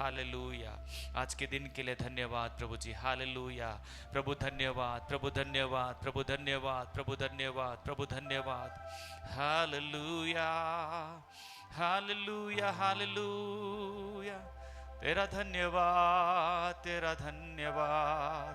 Hallelujah. आज के दिन के लिए धन्यवाद प्रभु जी, हालेलुया। प्रभु धन्यवाद, प्रभु धन्यवाद, प्रभु धन्यवाद, प्रभु धन्यवाद, प्रभु धन्यवाद। Hallelujah, hallelujah, hallelujah. तेरा धन्यवाद, तेरा धन्यवाद,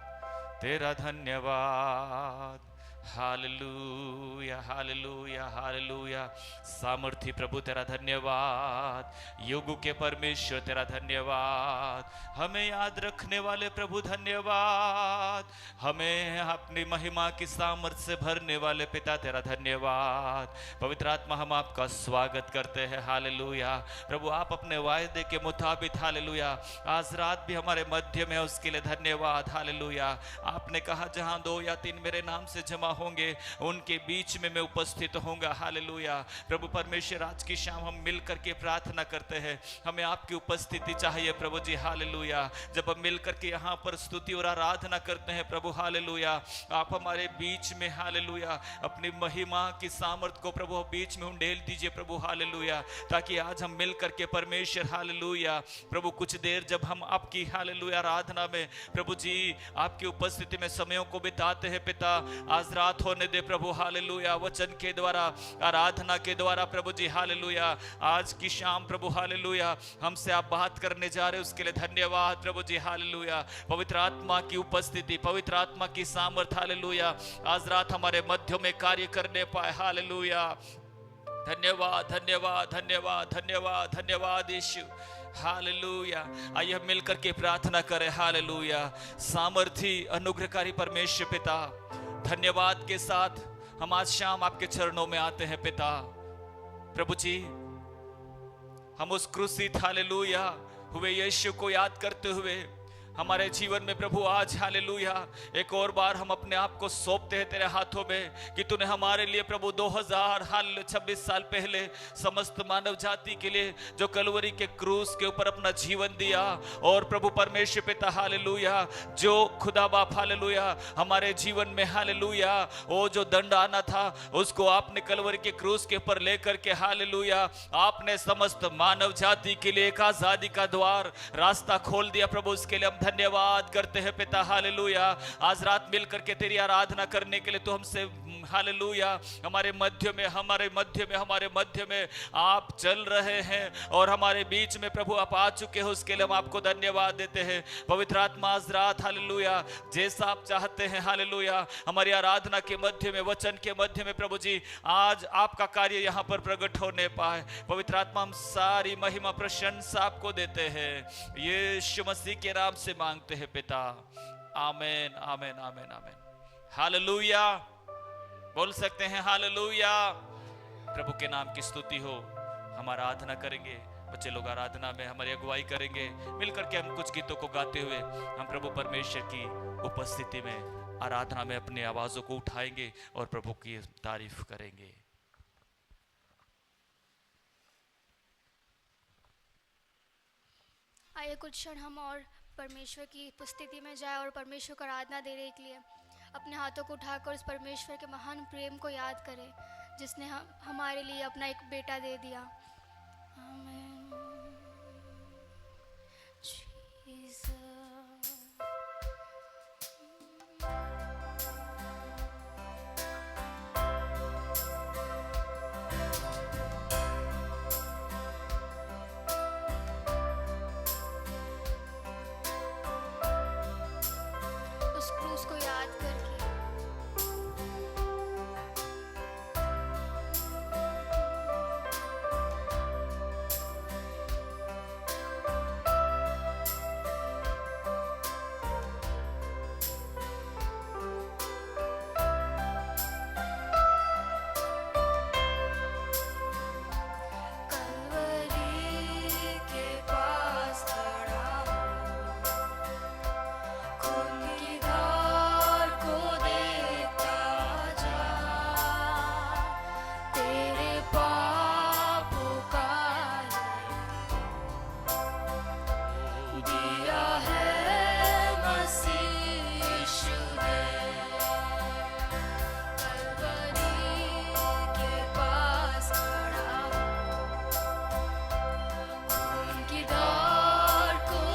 तेरा धन्यवाद। Hallelujah, hallelujah, hallelujah. सामर्थी प्रभु तेरा धन्यवाद, युग के परमेश्वर तेरा धन्यवाद, हमें याद रखने वाले प्रभु धन्यवाद, हमें अपनी महिमा की सामर्थ से भरने वाले पिता तेरा धन्यवाद। पवित्र आत्मा हम आपका स्वागत करते हैं, हालेलुया। प्रभु आप अपने वायदे के मुताबिक, हालेलुया, आज रात भी हमारे मध्य में, उसके लिए धन्यवाद, हालेलुया। आपने कहा जहां 2 या 3 मेरे नाम से जमा होंगे उनके बीच में मैं उपस्थित होऊंगा, हालेलुया। प्रभु परमेश्वर आज की शाम हम मिल करके प्रार्थना करते हैं, हमें आपकी उपस्थिति चाहिए प्रभु जी, हालेलुया। जब हम मिल करके यहाँ पर स्तुति और आराधना करते हैं प्रभु, हालेलुया, आप हमारे बीच में, हालेलुया, अपनी महिमा की सामर्थ को प्रभु बीच में उंडेल दीजिए प्रभु, हालेलुया, ताकि आज हम मिल करके परमेश्वर, हालेलुया, प्रभु कुछ देर जब हम आपकी, हालेलुया, आराधना में प्रभु जी आपकी उपस्थिति में समयों को बिताते हैं पिता, आज रात होने दे प्रभु, हालेलुया, वचन के द्वारा, आराधना के द्वारा प्रभु जी, हालेलुया, आज की शाम प्रभु, हालेलुया, हमसे आप बात करने जा रहे, उसके लिए धन्यवाद प्रभु जी, हालेलुया। पवित्र आत्मा की उपस्थिति, पवित्र आत्मा की सामर्थ, हालेलुया, आज रात हमारे मध्य में कार्य करने पाए, हालेलुया। धन्यवाद, धन्यवाद, धन्यवाद, धन्यवाद, धन्यवाद यीशु, हालेलुया। आइए हम मिलकर के प्रार्थना करें, हालेलुया। सामर्थी अनुग्रहकारी परमेश्वर पिता, धन्यवाद के साथ हम आज शाम आपके चरणों में आते हैं पिता। प्रभु जी हम उस क्रूसित, हालेलुया, हुए यीशु को याद करते हुए हमारे जीवन में प्रभु आज, हालेलुया, एक और बार हम अपने आप को सौंपते हैं तेरे हाथों में कि तूने हमारे लिए प्रभु 2026 साल पहले समस्त मानव जाति के लिए जो कलवरी के क्रूस के ऊपर अपना जीवन दिया, और प्रभु परमेश्वर पिता, हालेलुया, जो खुदा बाप, हालेलुया, हमारे जीवन में, हालेलुया, वो जो दंड आना था उसको आपने कलवरी के क्रूस के ऊपर लेकर के, हालेलुया, आपने समस्त मानव जाति के लिए एक आजादी का द्वार, रास्ता खोल दिया प्रभु। उसके लिए हम धन्यवाद करते हैं पिता, हालेलुया। आज रात मिलकर के तेरी आराधना करने के लिए तो हमसे, हालेलुया, हमारे मध्य में, हमारे मध्य में, हमारे मध्य में आप चल रहे हैं और हमारे बीच में प्रभु आप आ चुके हो, उसके लिए हम आपको धन्यवाद देते हैं। पवित्र आत्मा आज रात, हालेलुया, जैसा आप चाहते हैं, हालेलुया, हमारी आराधना के मध्य में, वचन के मध्य में प्रभु जी आज आपका कार्य यहाँ पर प्रकट होने पाए। पवित्र आत्मा हम सारी महिमा प्रशंसा आपको देते हैं, यीशु मसीह के नाम से मांगते हैं पिता, आमेन, आमेन, आमेन, आमेन। हालेलुया बोल सकते हैं, हालेलुया। प्रभु के नाम की स्तुति हो। हम आराधना करेंगे, बच्चे लोग आराधना में हमारी अगुवाई करेंगे, मिलकर के हम कुछ गीतों को गाते हुए हम प्रभु परमेश्वर की उपस्थिति में, आराधना में अपनी आवाजों को उठाएंगे और प्रभु की तारीफ करेंगे। आइए कुछ क्षण हम और परमेश्वर की उपस्थिति में जाए और परमेश्वर को आराधना देने के लिए अपने हाथों को उठाकर उस परमेश्वर के महान प्रेम को याद करें जिसने हमारे लिए अपना एक बेटा दे दिया। आमीन। जीसस। उसको याद करके को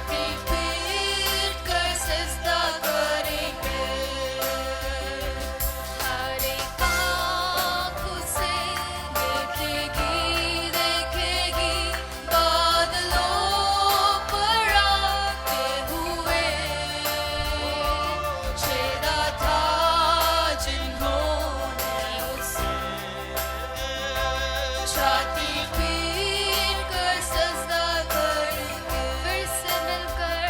छाती पीट कर सजदा करेंगे, हर एक आँख उसे देखेगी, देखेगी बादलों पर आते हुए। छेदा था जिन्होंने उसे, छाती पीट कर सजदा करेंगे। फिर से मिलकर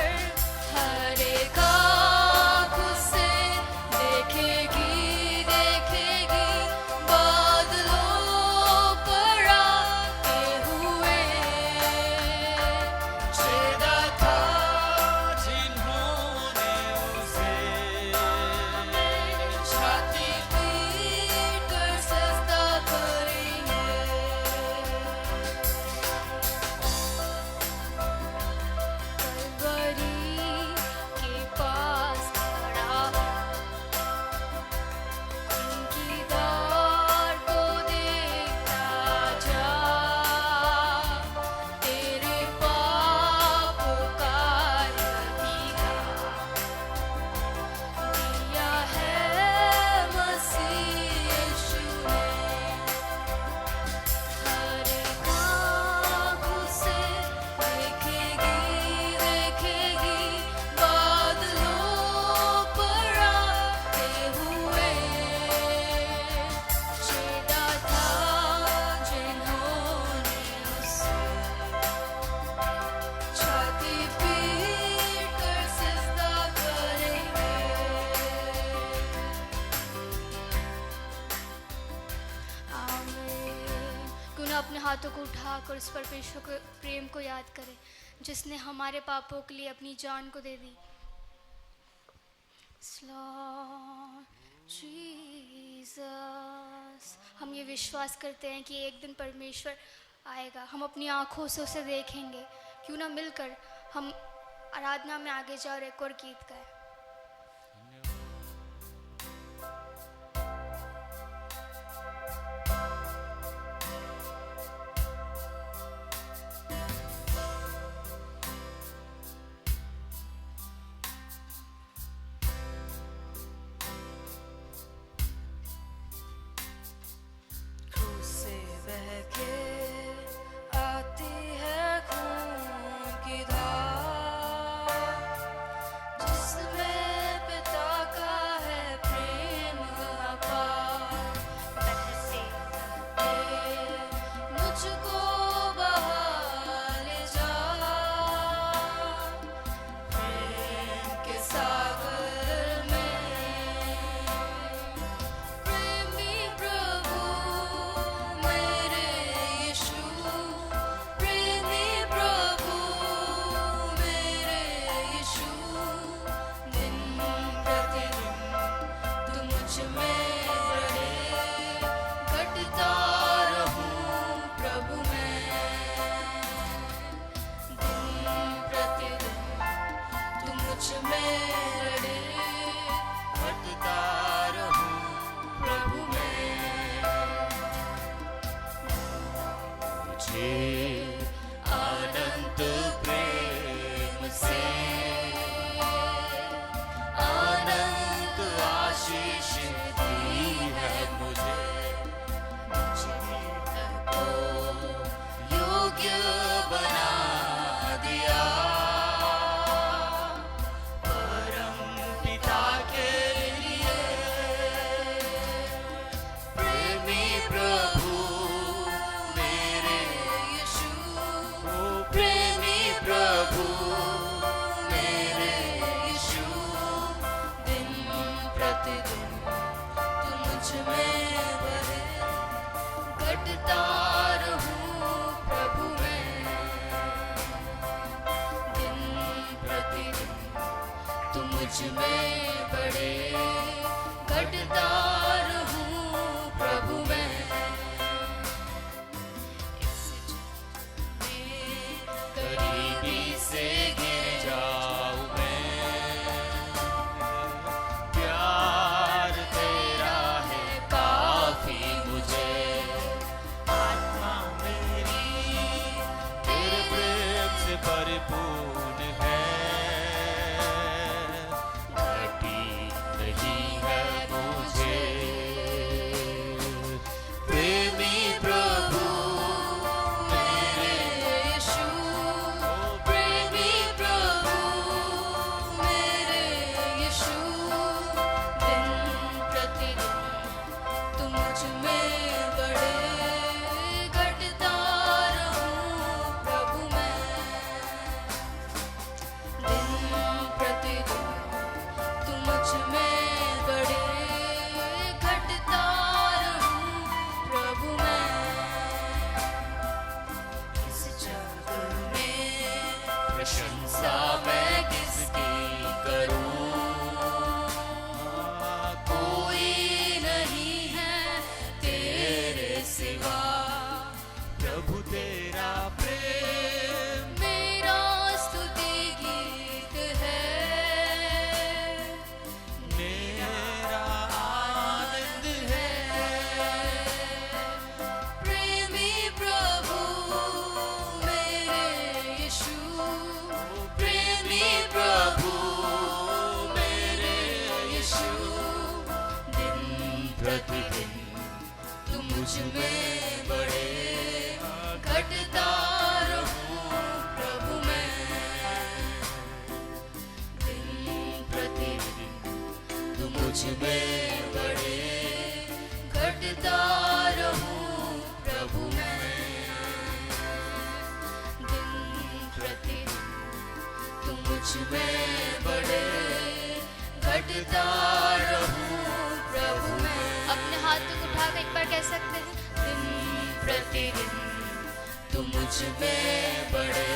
हर एक आँख उसे देखेगी, देखेगी बादलों पर आते हुए। छेदा था जिन्होंने उसे छाती पीट कर सजदा करेंगे। कलवरी के पास खड़ा उनकी दार को देखता जा, तेरे पापों का अधिकार दिया है मसीह यीशु ने। हर एक आँख उसे देखेगी, देखेगी बादलों पर आते हुए। छेदा था जिन्होंने उसे, छाती पीट कर सजदा करेंगे। आमीन। क्यों ना अपने हाथों को उठाकर उस परमेश्वर के प्रेम को याद करें जिसने हमारे पापों के लिए अपनी जान को दे दी। Lord Jesus, हम ये विश्वास करते हैं कि एक दिन परमेश्वर आएगा, हम अपनी आँखों से उसे देखेंगे। क्यों ना मिलकर हम आराधना में आगे जाओ और एक और गीत गाएं। क्रूस से बह के आती है खून की धार, जिसमें पिता का है प्रेम अपार। बहते बहते मुझको बहा ले जा, प्रेम के सागर में। प्रेमी प्रभु मेरे यीशु, प्रेमी प्रभु मेरे यीशु, दिन प्रतिदिन तू मुझ में बढ़े, घटता रहूं प्रभु मैं। दिन प्रतिदिन तू मुझ में बढ़े, घटता रहूं प्रभु मैं। मुझे अनंत प्रेम से अनंत आशीष दी है मुझे, को योग्य बना दिया, परम पिता के लिए प्रेमी प्रभु मेरे यीशु, प्रेमी प्रभु मेरे यीशु, दिन प्रतिदिन तू मुझ में बढ़े, घटता रहूं प्रभु मैं। दिन प्रतिदिन तू मुझ में बढ़े, घटता रहूं प्रभु मैं। इस जग में करीबी से गिर जाऊं मैं, प्यार तेरा है काफी मुझे। आत्मा मेरी तेरे प्रेम से परिपूर्ण है, प्रभु तेरा प्रेम मेरा स्तुति गीत है, मेरा आनंद है। प्रेमी प्रभु मेरे यीशु, प्रेमी प्रभु मेरे यीशु, दिन प्रतिदिन तुम मुझ में बड़े घटता रहूं प्रभु मैं, दिन प्रतिदिन तुम मुझ में बड़े घटता रहूं प्रभु मैं, दिन प्रतिदिन तुम मुझ में बड़े घटता रहूं प्रभु मैं। अपने हाथों को उठाकर एक बार कह सकते हैं, दिन प्रतिदिन तुम मुझ में बड़े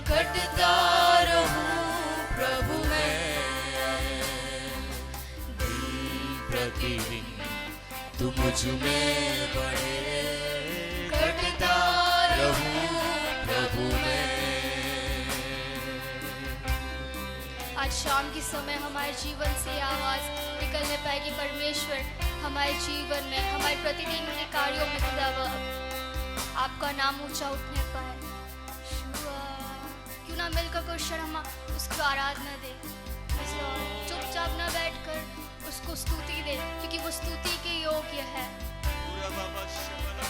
घटता रहूं प्रभु मैं, दिन प्रतिदिन तुम मुझ में बड़े घटता रहूं प्रभु मैं। आज शाम के समय हमारे जीवन से ये आवाज़ निकलने पाए कि परमेश्वर हमारे जीवन में, हमारे प्रतिदिन के कार्यों में खुदावा आपका नाम ऊंचा उठने पाए। शुआ, क्यों ना मिलकर कुछ क्षण हम उसको आराधना दे, चुपचाप ना बैठकर उसको स्तुति दे, क्योंकि वो स्तुति के योग्य है।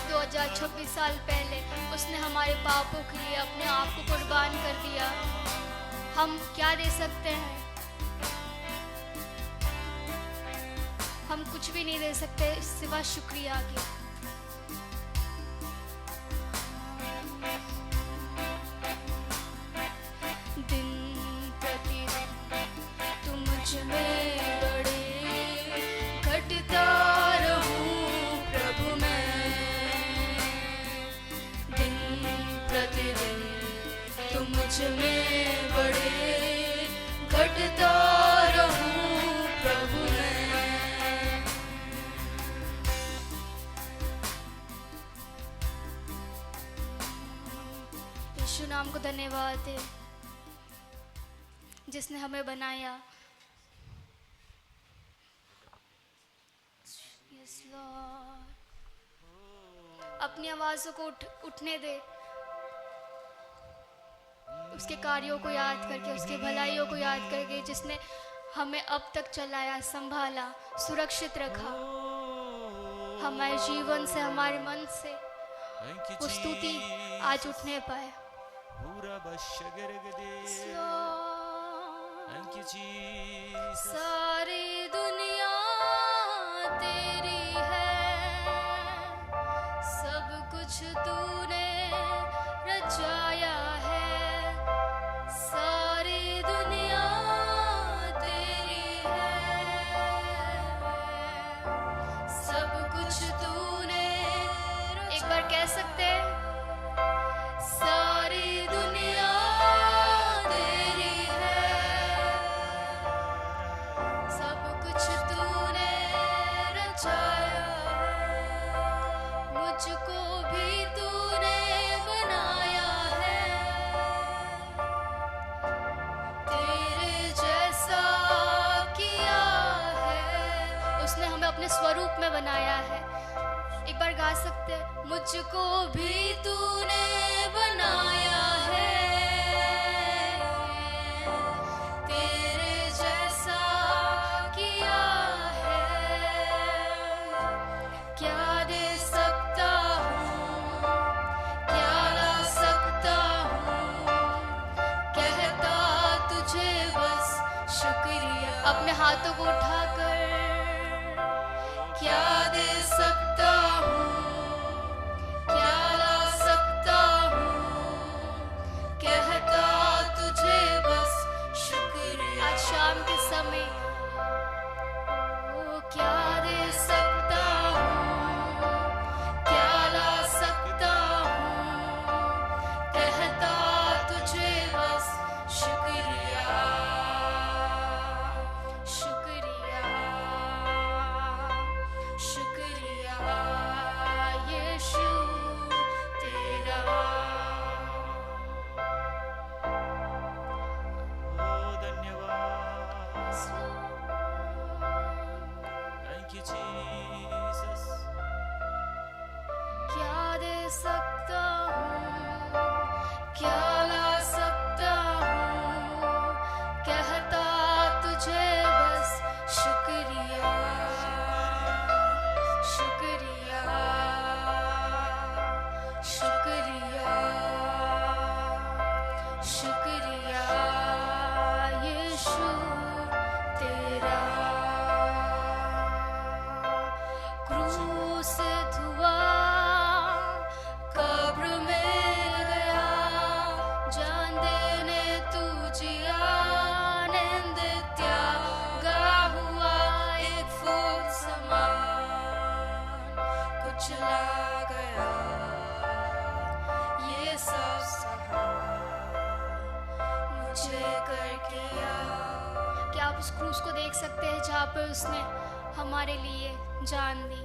2026 साल पहले उसने हमारे पापों के लिए अपने आप को कुर्बान कर दिया। हम क्या दे सकते हैं? हम कुछ भी नहीं दे सकते सिवा शुक्रिया के। दिन प्रतिदिन तुम मुझ में बड़े घटता रहूं प्रभु मैं, दिन प्रतिदिन तुम मुझ में बड़े घटता रहूं प्रभु मैं। यीशु नाम को धन्यवाद है जिसने हमें बनाया। Yes, Lord. अपनी आवाज़ों को उठने दे, उसके कार्यों को याद करके, उसके भलाइयों को याद करके, जिसने हमें अब तक चलाया, संभाला, सुरक्षित रखा। हमारे जीवन से, हमारे मन से वो स्तुति आज उठने पाए। Thank you, Jesus. सारी दुनिया तेरी है, सब कुछ तूने रचाया है, सारी दुनिया तेरी है, सब कुछ तूने। एक बार कह सकते हैं, सारी दुनिया तेरी है, सब कुछ तूने रचाया है, मुझको भी तूने बनाया है, तेरे जैसा किया है। उसने हमें अपने स्वरूप में बनाया है। एक बार गा सकते हैं, मुझको भी तूने बनाया है, तेरे जैसा किया है, क्या दे सकता हूँ, क्या ला सकता हूँ, कहता तुझे बस शुक्रिया। अपने हाथों को उठाकर क्या दे सकता हूँ, क्या ला सकता हूँ, कहता तुझे बस शुक्रिया। आज शाम के समय ओ क्या दे सकता हूँ, क्या ला सकता हूँ, कहता तुझे बस शुक्रिया, शुक्रिया। सकता हूँ, क्या ला सकता हूँ, कहता तुझे बस शुक्रिया, शुक्रिया, शुक्रिया, शुक्रिया यीशु तेरा। क्रूस धुआ, कब्र में गया, जान देने तू जिया, निंद त्यागा हुआ एक फूल समान, कुचला गया ये सब सहा, मुझे करके आ। क्या आप उस क्रूस को देख सकते हैं जहाँ पर उसने हमारे लिए जान दी?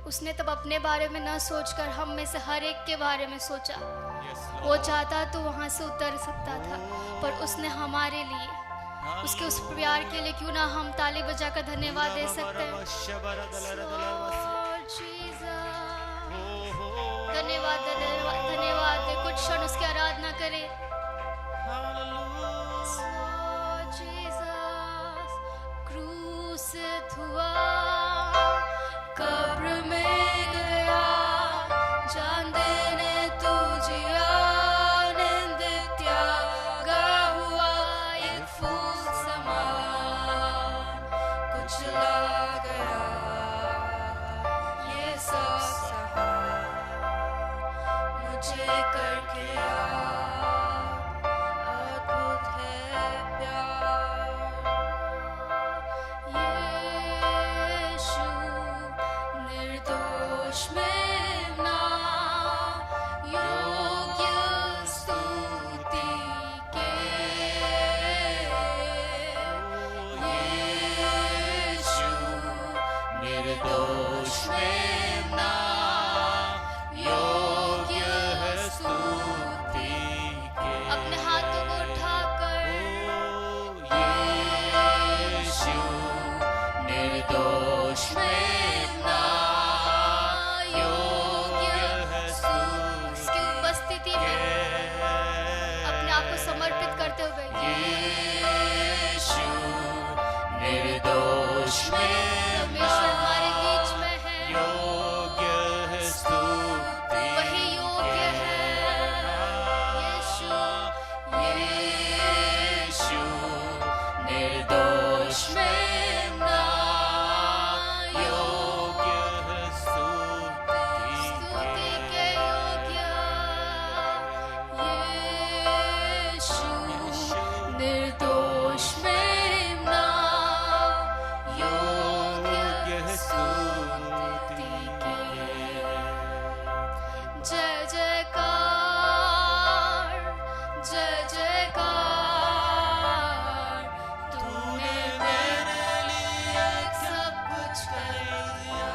उसने तब अपने बारे में न सोचकर हम में से हर एक के बारे में सोचा। वो चाहता तो वहाँ से उतर सकता था, पर उसने हमारे लिए, उसके उस प्यार के लिए क्यों ना हम ताली बजाकर धन्यवाद दे सकते हैं। Lord Jesus, धन्यवाद धन्यवाद धन्यवाद दे। कुछ क्षण उसकी आराधना करें। Lord Jesus, क्रूस धुआ, कब्र में गया, जान देने तू जिया, निंद त्यागा हुआ एक फूल समान, कुचला गया ये सब सहा, मुझे करके आ। अद्भुत है प्यार यीशु, निर्दोष मेमना, योग्य स्तुति के। यीशु, निर्दोष मेमना, योग्य स्तुति के। अपने हाथों को उठाकर यीशु, निर्दोष मेमना, योग्य उसकी उपस्थिति में अपने आप को समर्पित करते हुए यीशु, निर्दोष परमेश्वर हमारे बीच में है, योग्य स्तुति वही योग्य है। यीशु, यीशु, निर्दोष मेमना, योग्य स्तुति स्तुति के योग्य। यीशु, निर्दोष मेमना, योग्य स्तुति के। जय जयकार, जय जयकार, तूने मेरे लिए सब कुछ कर दिया।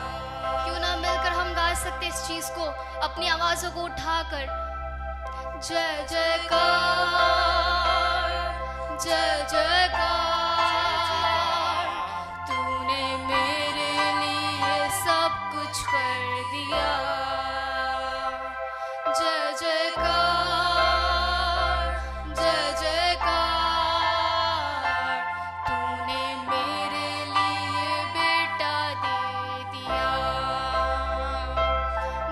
क्यों ना मिलकर हम गा सकते इस चीज को अपनी आवाजों को उठाकर। जय जयकार, जय जयकार, तूने मेरे लिए सब कुछ कर दिया। जय जयकार, जय जयकार, तूने मेरे लिए बेटा दे दिया।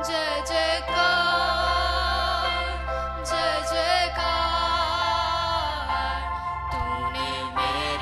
जय जयकार, जय जयकार, तूने मेरे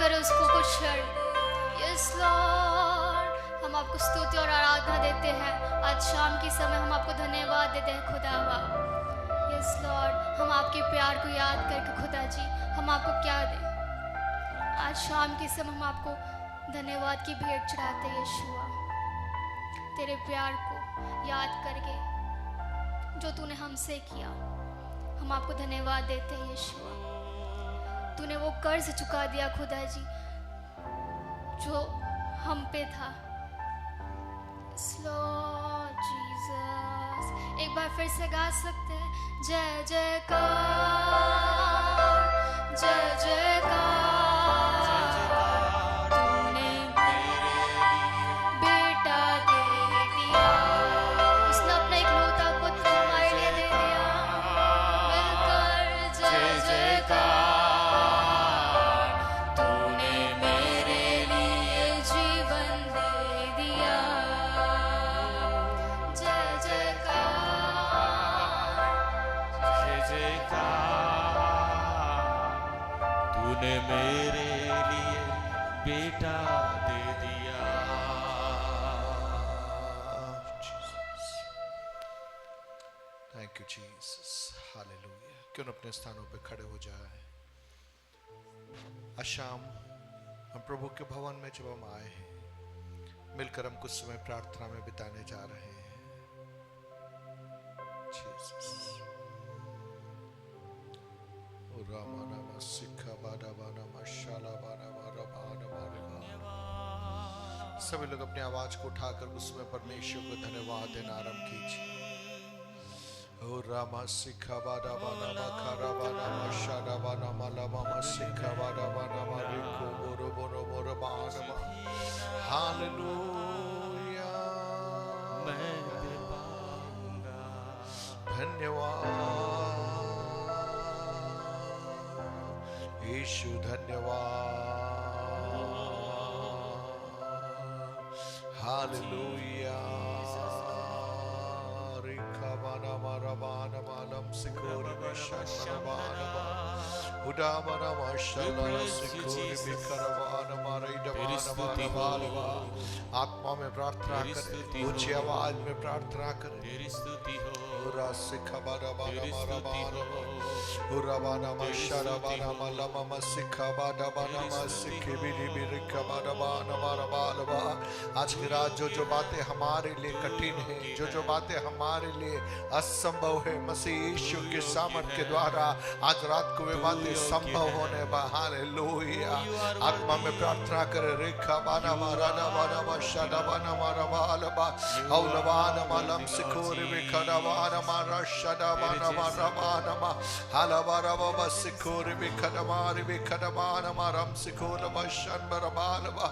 करे उसको कुछ क्षण। यस लॉर्ड, हम आपको स्तुति और आराधना देते हैं। आज शाम के समय हम आपको धन्यवाद देते हैं खुदावा। यस लॉर्ड, हम आपके प्यार को याद करके खुदा जी हम आपको क्या दें। आज शाम के समय हम आपको धन्यवाद की भेंट चढ़ाते हैं यीशुआ, तेरे प्यार को याद करके जो तूने हमसे किया। हम आपको धन्यवाद देते हैं यीशुआ। तूने वो कर्ज चुका दिया खुदा जी जो हम पे था। लॉर्ड जीसस, एक बार फिर से गा सकते हैं जय जयकार, जय जयकार। तूने बेटा दे दिया, उसने अपना इकलौता पुत्र हमारे लिए दे दिया। मिलकर जय जयकार, तूने मेरे लिए जीवन दे दिया। जय जयकार, जय जयकार, तूने मेरे लिए बेटा दे दिया। Thank you Jesus, hallelujah. क्यों न अपने स्थानों पे खड़े हो जाए। आज शाम हम प्रभु के भवन में जब हम आए हैं, मिलकर हम कुछ समय प्रार्थना में बिताने जा रहे हैं। जीसस, ओ रामा नामा सिखा बादा बाना माशाला बाना मारा बाना मारा। सभी लोग अपनी आवाज को उठाकर उसमें परमेश्वर को धन्यवाद देना आरंभ कीजिए। ओ रामा सिखा बादा बाना मखारा बाना माशाला बाना माला मामा सिखा बादा बाना मारिको बोरो बोरो बोरो बाना मा। हालेलुया, मैं दे पाऊंगा। धन्यवाद यीशु, धन्यवाद। हालेलुया। रिका बाना मारा बाना मालम सिकोरी बिशा बाना मा। उड़ा बाना माशाला सिकोरी बिखरा बाना मारा इड़ा बाना मारा बालवा। आत्मा में प्रार्थना करें, ऊंची आवाज में प्रार्थना करें। तेरी स्तुति हो, उरा सिखा बाना बाना तेरी मारा स्तुति बाना हो, उरा बाना माशाला बाना माला मामा सिखा बाना बाना मा सिखे बिरी बिरी का बाना बाना मारा बालवा। आज की रात जो जो बातें हमारे लिए कठिन है, जो जो बातें हमारे लिए असंभव है, मसीह यीशु के सामर्थ्य के द्वारा आज रात को वे बातें संभव होने पा। हालेलुया। आत्मा में प्रार्थना करे। रेखा बाना मारा ना बाना माशाला बाना मारा बालवा। औलवाना मालम सिकोरे बिखरा बाना मारा शदा बाना मारा बाना मा। हाला बारा बाबा सिकोरे बिखरा मारे बिखरा बाना मारम सिकोरे बशन बरा बालवा।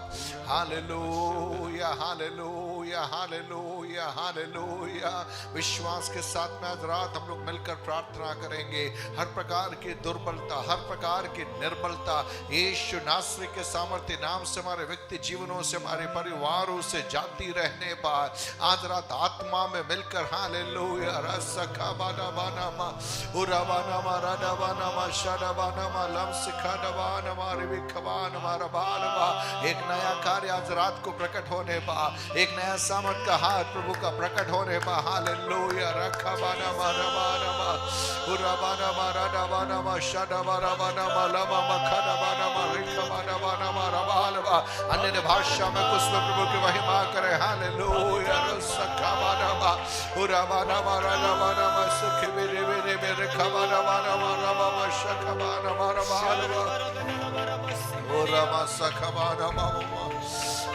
Hallelujah, hallelujah, hallelujah, hallelujah. विश्वास के साथ में आज रात हम लोग मिलकर प्रार्थना करेंगे। हर प्रकार की दुर्बलता, हर प्रकार की निर्बलता यीशु नासरी के सामर्थ्य नाम से हमारे व्यक्ति जीवनों से, हमारे परिवारों से जाती रहने पर आज रात आत्मा में मिलकर हालेलुया रसखा बाना बाना मा उरा बाना मा राडा बाना मा शाडा बाना मा लम सिखा बाना मा रिविखबान मारा बालवा। एक नया कार्य आज रात को प्रकट होने पा, एक नया सामर्थ का हाथ प्रभु का प्रकट होने पा। हालेलुया रखा बाना मा रबाना मा उरा बाना मा राडा बाना मा शाडा बाना बाना मा लमा मा खाना बाना मा रिखबाना बाना मा रबालवा। अन्य भाषा में कुछ प्रभु की महिमा करे। हालेलुया रसखा बाना मा उरा बाना मा राडा बाना मा सुख मेरे मेरे मेरे खबाना बाना मा रमा मा शखा बाना मा रबालवा। उरा मा सखा बाना मा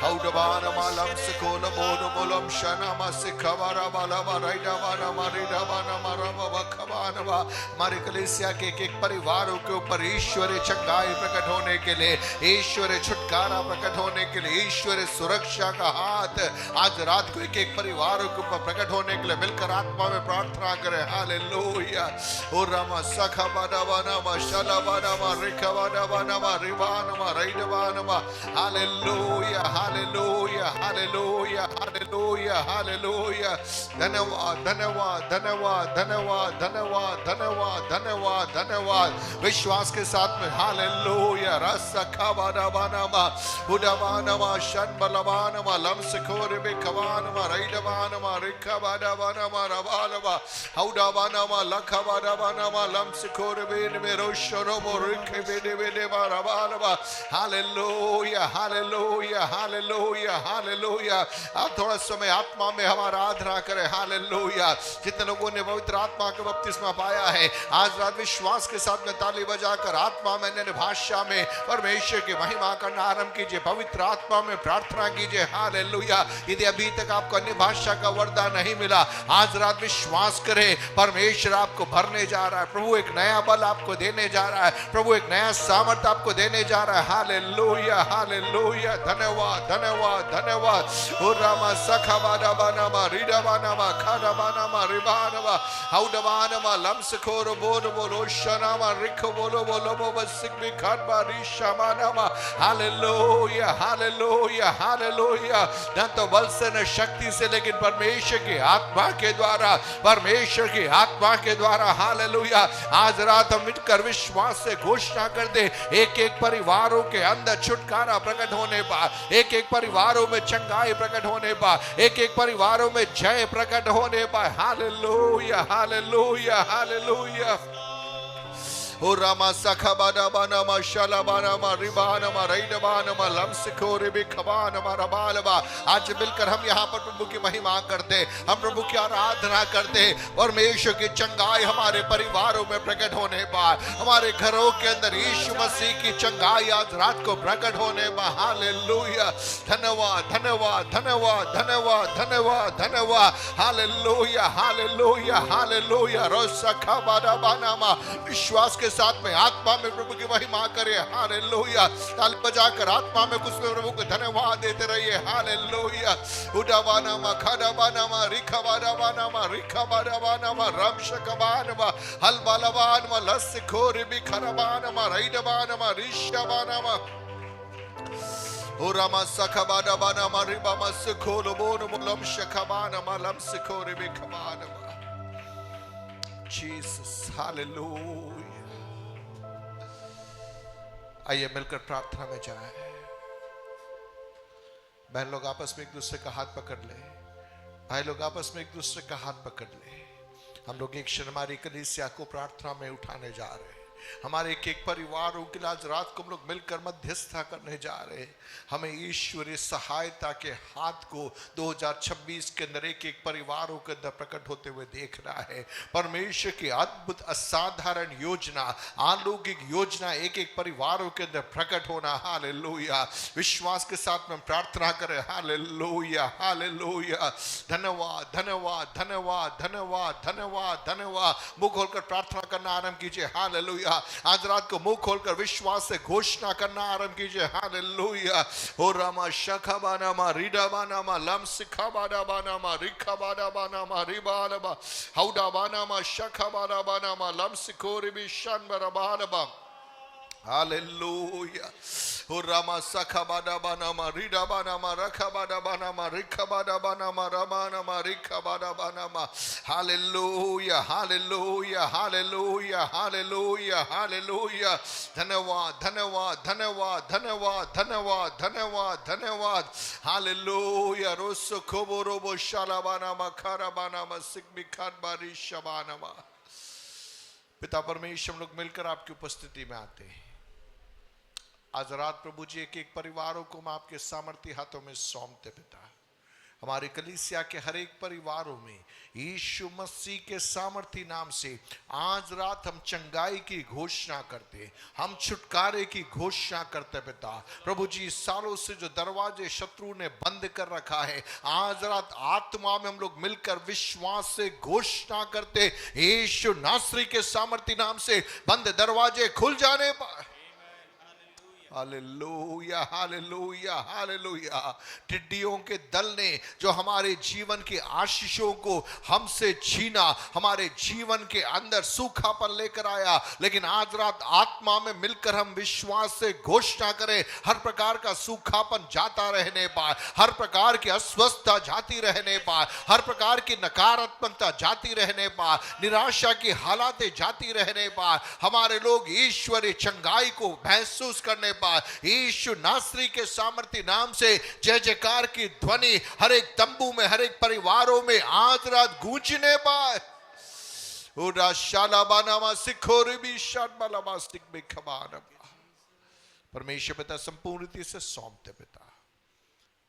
औडबाना मालम सिकोला मोनो मोलम शना मा सिखबारा बाला बाराइडा बाना मारिडा बाना मारा बाबा खबाना बा। हमारे कलीसिया के एक परिवारों के ऊपर ईश्वरीय चंगाई प्रकट होने के लिए, ईश्वरीय छुटकारा प्रकट होने के लिए, ईश्वरीय सुरक्षा का हाथ आज रात को एक परिवारों के ऊपर प्रकट होने के लिए मिलकर आत्मा में प्रार्थना करें। हालेलुया। ओ रमा सखा बाना बाना मा शला बाना मा रिखा बाना बाना मा रिबाना मा राइडा बाना मा। Hallelujah, hallelujah, hallelujah, hallelujah, hallelujah. धन्यवाद, धन्यवाद, धन्यवाद, धन्यवाद, धन्यवाद, धन्यवाद धन्यवाद धन्यवाद धन्यवाद। विश्वास के साथ में हालेलुया रसखबानामा उडवानमा शनबलवानमा लमसखोरबे खवानमा रैडवानमा रिखबानामा रबालवा हौडवानमा लखबानामा लमसखोरबे मेरोशरोमो रिखबेदेबेदेबा रबालवा। Hallelujah hallelujah hallelujah hallelujah. आप थोड़ा समय आत्मा में हमारा आराधना करें। हालेलुया। जितने लोगों ने पवित्र आत्मा का बपतिस्मा पाया है आज रात विश्वास के साथ में ताली बजाकर आत्मा में अन्य भाषा में परमेश्वर की महिमा करना आरंभ कीजिए। पवित्र आत्मा में प्रार्थना कीजिए। हालेलुया। यदि अभी तक आपको अन्य भाषा का वरदान नहीं मिला आज रात विश्वास करें परमेश्वर आपको भरने जा रहा है। प्रभु एक नया बल आपको देने जा रहा है। प्रभु एक नया सामर्थ आपको देने जा रहा है। Hallelujah hallelujah. धन्यवाद धन्यवाद धन्यवाद। ओ रामा सखबाना बानामा रीडाबानामा खादाबानामा रिबानामा हौडबानामा लमसखोर बोलो बोलो शनामा रिखो बोलो बोलो बसिक भी खादबा रिशामानामा। Hallelujah hallelujah hallelujah. न तो बल से न शक्ति से लेकिन परमेश्वर की आत्मा के द्वारा परमेश्वर की आत्मा के द्वारा। हालेलुया। आज रात हम मिलकर विश्वास से घोषणा कर दे एक एक परिवारों के अंदर छुटकारा प्रकट होने पा, एक एक परिवारों में चंगाई प्रकट होने पा, एक एक परिवारों में जय प्रकट होने पा। Hallelujah hallelujah hallelujah. ओ रामा सखबाना बानामा शलाबानामा रिबानामा रैडबानामा लमसखोरे बिखबानामा रबालबा। आज मिलकर हम यहाँ पर प्रभु की महिमा करते, हम प्रभु की आराधना करते। परमेश्वर की चंगाई हमारे परिवारों में प्रकट होने पाए, हमारे घरों के अंदर यीशु मसीह की चंगाई आज रात को प्रकट होने पाए। हालेलुया। धन्यवाद धन्यवाद धन्यवाद धन्यवाद धन्यवाद धन्यवाद। Hallelujah hallelujah hallelujah. रोसखबाना बानामा विश्वास के साथ में आत्मा में प्रभु की महिमा करें। हालेलुया। ताली बजाकर आत्मा में कुछ प्रभु को धन्यवाद देते रहिए। हालेलुया। उडाबानामा खादाबानामा रिखबानामा रिखबानामा रमशकबानामा हलबालबानामा लसखोरबी खरबानामा रैडबानामा रिशाबानामा ओ रामा सखबानामा रिबामा सखोलो बोनो लमशकबानामा लमसखोरबी खबानामा। Jesus hallelujah. आइए मिलकर प्रार्थना में जाए। बहन लोग आपस में एक दूसरे का हाथ पकड़ ले, भाई लोग आपस में एक दूसरे का हाथ पकड़ ले। हम लोग एक क्षण हमारी कलीसिया को प्रार्थना में उठाने जा रहे हैं। हमारे एक एक परिवारों के लिए आज रात को हम लोग मिलकर मध्यस्थता करने जा रहे हैं। हमें ईश्वरीय सहायता के हाथ को 2026 के अंदर एक एक परिवारों के अंदर प्रकट होते हुए देखना है। परमेश्वर की अद्भुत असाधारण योजना, अलौकिक योजना एक एक परिवारों के अंदर प्रकट होना। हालेलुया। विश्वास के साथ में प्रार्थना करें। Hallelujah hallelujah. धन्यवाद धन्यवाद धन्यवाद धन्यवाद धन्यवाद धन्यवाद। मुंह खोलकर प्रार्थना करना आरंभ कीजिए। हालेलुया। आज रात को मुंह खोलकर विश्वास से घोषणा करना आरंभ कीजिए। हालेलुया। ओ रामा शखबानामा रीडाबानामा लमसखबानामा रिखबानामा रिबालबा हौडाबानामा शखबानामा लमसखोरबी शनबरबालबा। हालेलुया। ओ रामा सखबानामा रीडाबानामा रखबानामा रिखबानामा रबानामा रिखबानामा। Hallelujah hallelujah hallelujah hallelujah hallelujah. धन्यवाद धन्यवाद धन्यवाद धन्यवाद धन्यवाद धन्यवाद धन्यवाद। हालेलुया। रोसो खोबोरोबो शालाबानामा खराबानामा सिकबिखानबारी शबानामा। पिता परमेश्वर हम लोग मिलकर आपकी उपस्थिति में आते हैं। आज रात प्रभु जी एक एक परिवारों को हम आपके सामर्थ्य हाथों में सौंपते पिता। हमारी कलीसिया के हर एक परिवारों में यीशु मसीह के सामर्थी नाम से आज रात हम चंगाई की घोषणा करते, हम छुटकारे की घोषणा करते पिता। प्रभु जी सालों से जो दरवाजे शत्रु ने बंद कर रखा है आज रात आत्मा में हम लोग मिलकर विश्वास से घोषणा करते, यीशु नासरी के सामर्थी नाम से बंद दरवाजे खुल जाने पर। Hallelujah, hallelujah, hallelujah. टिड्डियों के दल ने जो हमारे जीवन के आशीषों को हमसे छीना, हमारे जीवन के अंदर सूखापन लेकर आया, लेकिन आज रात आत्मा में मिलकर हम विश्वास से घोषणा करें, हर प्रकार का सूखापन जाता रहने पाए, हर प्रकार की अस्वस्थता जाती रहने पाए, हर प्रकार की नकारात्मकता जाती रहने पाए, निराशा की हालातें जाती रहने पाए। हमारे लोग ईश्वरीय चंगाई को महसूस करने पाए। यीशु नासरी के सामर्थ्य नाम से जय जयकार की ध्वनि हर एक तंबू में, हर एक परिवारों में आज रात गूंजने पाए। उड़ा शालाबानामा सिखोरबी शालबालामा सिकबे खबानबा। परमेश्वर पिता संपूर्ण रीति से सौंपते पिता,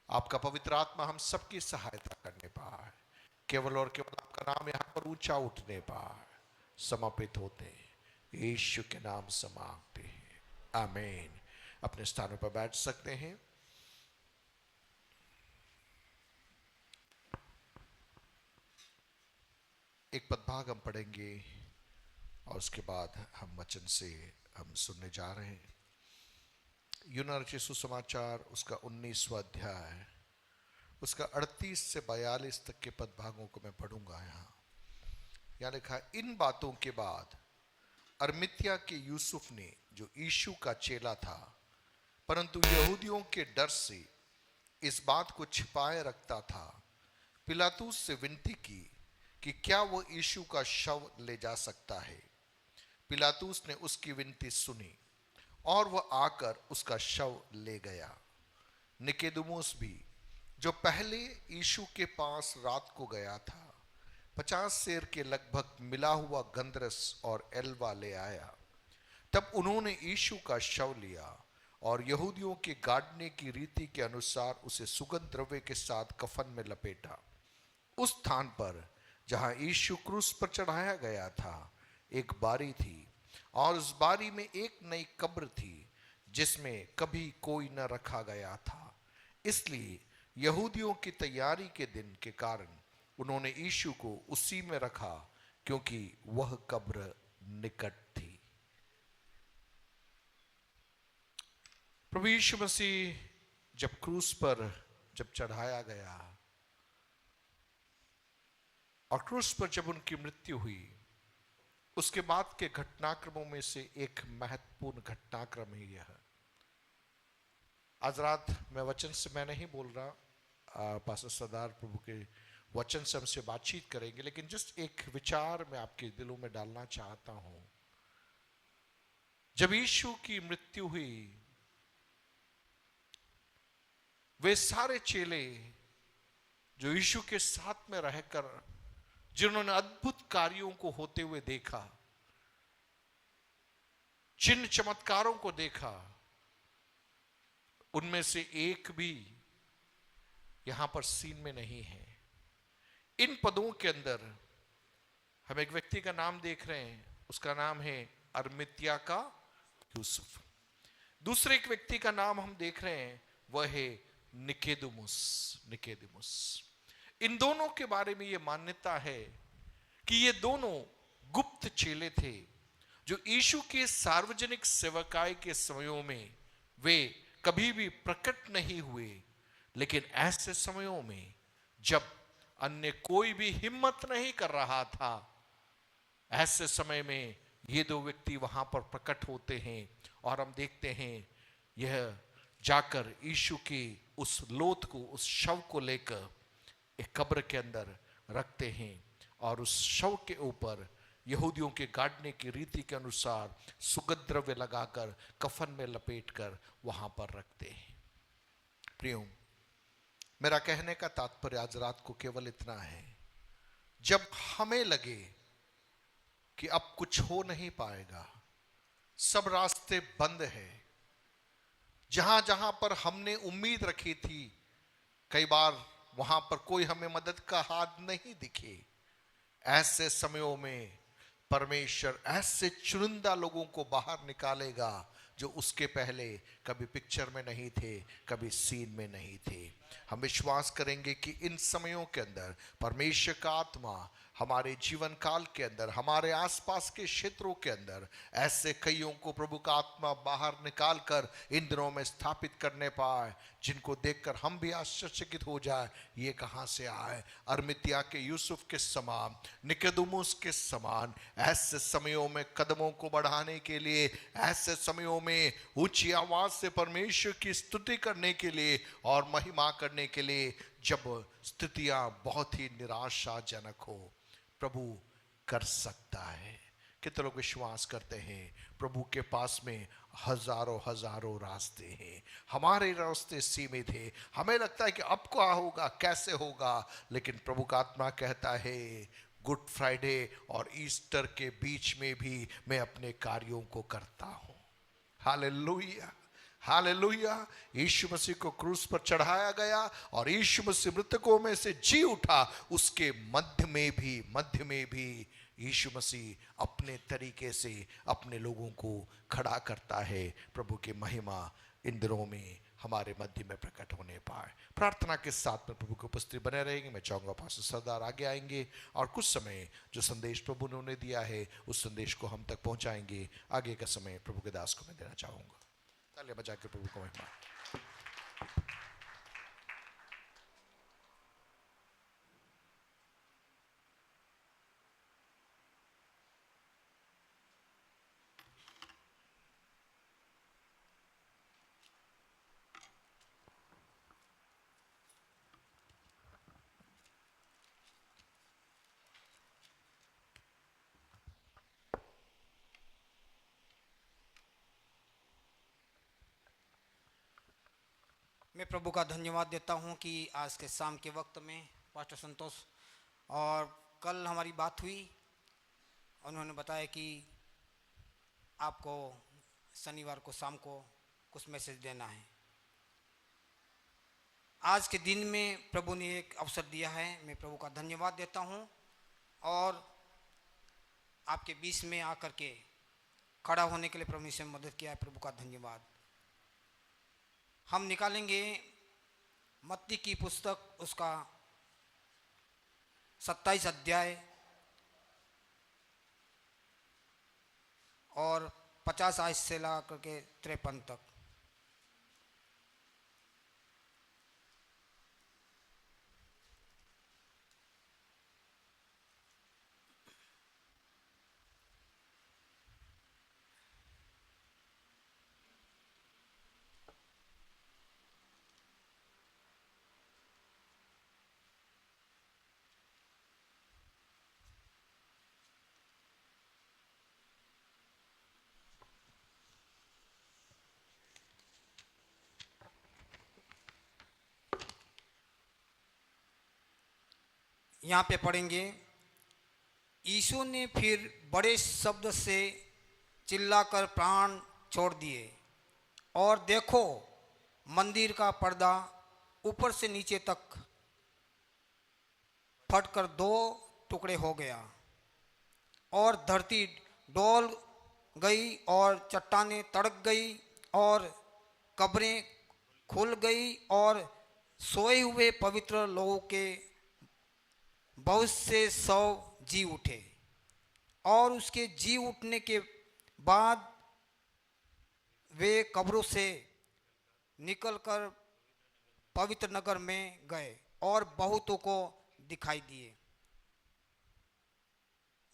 आपका पवित्र आत्मा हम सबकी सहायता करने पाए, केवल और केवल आपका नाम यहाँ पर ऊंचा उठने पाए। समर्पित होते यीशु के नाम से मांगते हैं, आमीन। अपने स्थानों पर बैठ सकते हैं। एक पदभाग हम पढ़ेंगे और उसके बाद हम वचन से हम सुनने जा रहे हैं। यूहन्ना रचित सुसमाचार उसका 19वां अध्याय, उसका 38 से 42 तक के पदभागों को मैं पढ़ूंगा। यहाँ लिखा है, इन बातों के बाद अरमितिया के यूसुफ ने, जो यीशु का चेला था परंतु यहूदियों के डर से इस बात को छिपाए रखता था, पिलातुस से विनती की कि क्या वो यीशु का शव ले जा सकता है। पिलातुस ने उसकी विनती सुनी और वह आकर उसका शव ले गया। निकोदेमुस भी, जो पहले यीशु के पास रात को गया था, 50 सेर के लगभग मिला हुआ गंधरस और एलवा ले आया। तब उन्होंने यीशु का शव लिया और यहूदियों के गाड़ने की रीति के अनुसार उसे सुगंध द्रव्य के साथ कफन में लपेटा। उस स्थान पर जहां यीशु क्रूस पर चढ़ाया गया था एक बारी थी, और उस बारी में एक नई कब्र थी जिसमें कभी कोई न रखा गया था। इसलिए यहूदियों की तैयारी के दिन के कारण उन्होंने यीशु को उसी में रखा, क्योंकि वह कब्र निकट थी। प्रभु यीशु मसीह जब क्रूस पर जब चढ़ाया गया और क्रूस पर जब उनकी मृत्यु हुई, उसके बाद के घटनाक्रमों में से एक महत्वपूर्ण घटनाक्रम ही यह। आज रात मैं वचन से मैं नहीं बोल रहा, पास्टर सरदार प्रभु के वचन से हमसे बातचीत करेंगे, लेकिन जस्ट एक विचार मैं आपके दिलों में डालना चाहता हूं। जब यीशु की मृत्यु हुई, वे सारे चेले जो यीशु के साथ में रहकर जिन्होंने अद्भुत कार्यों को होते हुए देखा, चिन्ह चमत्कारों को देखा, उनमें से एक भी यहां पर सीन में नहीं है। इन पदों के अंदर हम एक व्यक्ति का नाम देख रहे हैं, उसका नाम है अरमितिया का यूसुफ। दूसरे एक व्यक्ति का नाम हम देख रहे हैं, वह है निकोदेमुस। इन दोनों के बारे में यह मान्यता है कि ये दोनों गुप्त चेले थे, जो यीशु के सार्वजनिक सेवकाई के समयों में वे कभी भी प्रकट नहीं हुए, लेकिन ऐसे समयों में जब अन्य कोई भी हिम्मत नहीं कर रहा था, ऐसे समय में ये दो व्यक्ति वहां पर प्रकट होते हैं और हम देखते हैं यह जाकर यीशु की उस लोथ को, उस शव को लेकर एक कब्र के अंदर रखते हैं और उस शव के ऊपर यहूदियों के गाड़ने की रीति के अनुसार सुगंध द्रव्य लगाकर कफन में लपेटकर वहां पर रखते हैं। प्रियो, मेरा कहने का तात्पर्य आज रात को केवल इतना है, जब हमें लगे कि अब कुछ हो नहीं पाएगा, सब रास्ते बंद है, जहां जहां पर हमने उम्मीद रखी थी, कई बार वहां पर कोई हमें मदद का हाथ नहीं दिखे, ऐसे समयों में परमेश्वर ऐसे चुनिंदा लोगों को बाहर निकालेगा जो उसके पहले कभी पिक्चर में नहीं थे, कभी सीन में नहीं थे। हम विश्वास करेंगे कि इन समयों के अंदर परमेश्वर का आत्मा हमारे जीवन काल के अंदर, हमारे आसपास के क्षेत्रों के अंदर ऐसे कईयों को प्रभु का आत्मा बाहर निकाल कर इन दिनों में स्थापित करने पाए, जिनको देखकर हम भी आश्चर्यचकित हो जाए, ये कहाँ से आए। अरमितिया के यूसुफ के समान, निकोदेमुस के समान ऐसे समयों में कदमों को बढ़ाने के लिए, ऐसे समयों में ऊंची आवाज से परमेश्वर की स्तुति करने के लिए और महिमा करने के लिए, जब स्थितियां बहुत ही निराशाजनक हो, प्रभु कर सकता है। कितने लोग विश्वास करते हैं प्रभु के पास में हजारों हजारों रास्ते हैं, हमारे रास्ते सीमित हैं, हमें लगता है कि अब क्या होगा, कैसे होगा, लेकिन प्रभु का आत्मा कहता है गुड फ्राइडे और ईस्टर के बीच में भी मैं अपने कार्यों को करता हूं। Hallelujah, hallelujah. यीशु मसीह को क्रूस पर चढ़ाया गया और यीशु मसीह मृतकों में से जी उठा, उसके मध्य में भी यीशु मसीह अपने तरीके से अपने लोगों को खड़ा करता है। प्रभु की महिमा इन दिनों में हमारे मध्य में प्रकट होने पाए। प्रार्थना के साथ में प्रभु की उपस्थिति बने रहेंगे। मैं चाहूँगा पास्टर सरदार आगे आएंगे और कुछ समय जो संदेश प्रभु ने उन्हें दिया है उस संदेश को हम तक पहुँचाएंगे। आगे का समय प्रभु के दास को मैं देना चाहूँगा। तालियां बजा के प्रभु को महिमा। मैं प्रभु का धन्यवाद देता हूं कि आज के शाम के वक्त में पास्टर संतोष और कल हमारी बात हुई, उन्होंने बताया कि आपको शनिवार को शाम को कुछ मैसेज देना है। आज के दिन में प्रभु ने एक अवसर दिया है, मैं प्रभु का धन्यवाद देता हूं और आपके बीच में आकर के खड़ा होने के लिए प्रभु ने से मदद किया है। प्रभु का धन्यवाद। हम निकालेंगे मत्ती की पुस्तक, उसका 27 अध्याय और 50 आयत से ला करके 53 तक। यहाँ पे पढ़ेंगे, यीशु ने फिर बड़े शब्द से चिल्लाकर प्राण छोड़ दिए और देखो मंदिर का पर्दा ऊपर से नीचे तक फटकर 2 टुकड़े हो गया और धरती डोल गई और चट्टानें तड़क गई और कब्रें खुल गई और सोए हुए पवित्र लोगों के बहुत से शव जी उठे और उसके जी उठने के बाद वे कब्रों से निकलकर पवित्र नगर में गए और बहुतों को दिखाई दिए।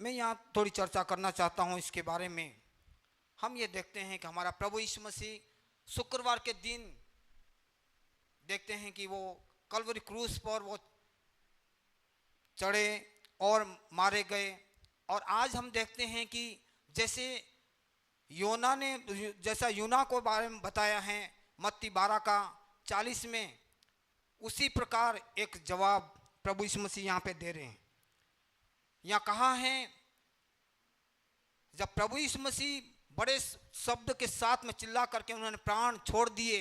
मैं यहाँ थोड़ी चर्चा करना चाहता हूँ इसके बारे में। हम ये देखते हैं कि हमारा प्रभु यीशु मसीह शुक्रवार के दिन देखते हैं कि वो कलवरी क्रूस पर वो चढ़े और मारे गए। और आज हम देखते हैं कि जैसे यूना को बारे में बताया है मत्ती 12 का 40 में, उसी प्रकार एक जवाब प्रभु यीशु मसीह यहाँ पे दे रहे हैं। यहाँ कहा है, जब प्रभु यीशु मसीह बड़े शब्द के साथ में चिल्ला करके उन्होंने प्राण छोड़ दिए,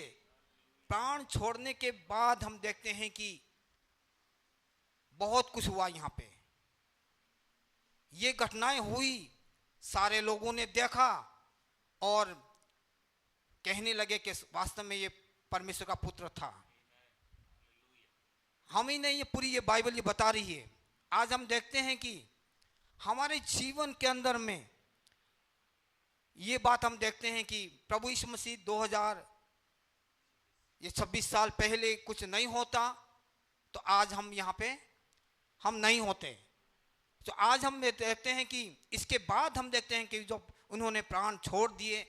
प्राण छोड़ने के बाद हम देखते हैं कि बहुत कुछ हुआ। यहाँ पे ये घटनाएं हुई, सारे लोगों ने देखा और कहने लगे कि वास्तव में ये परमेश्वर का पुत्र था। हम ही नहीं, ये पूरी ये बाइबल ये बता रही है। आज हम देखते हैं कि हमारे जीवन के अंदर में ये बात हम देखते हैं कि प्रभु यीशु मसीह 26 साल पहले कुछ नहीं होता तो आज हम यहाँ पे हम नहीं होते। तो आज हम देखते हैं कि इसके बाद हम देखते हैं कि जब उन्होंने प्राण छोड़ दिए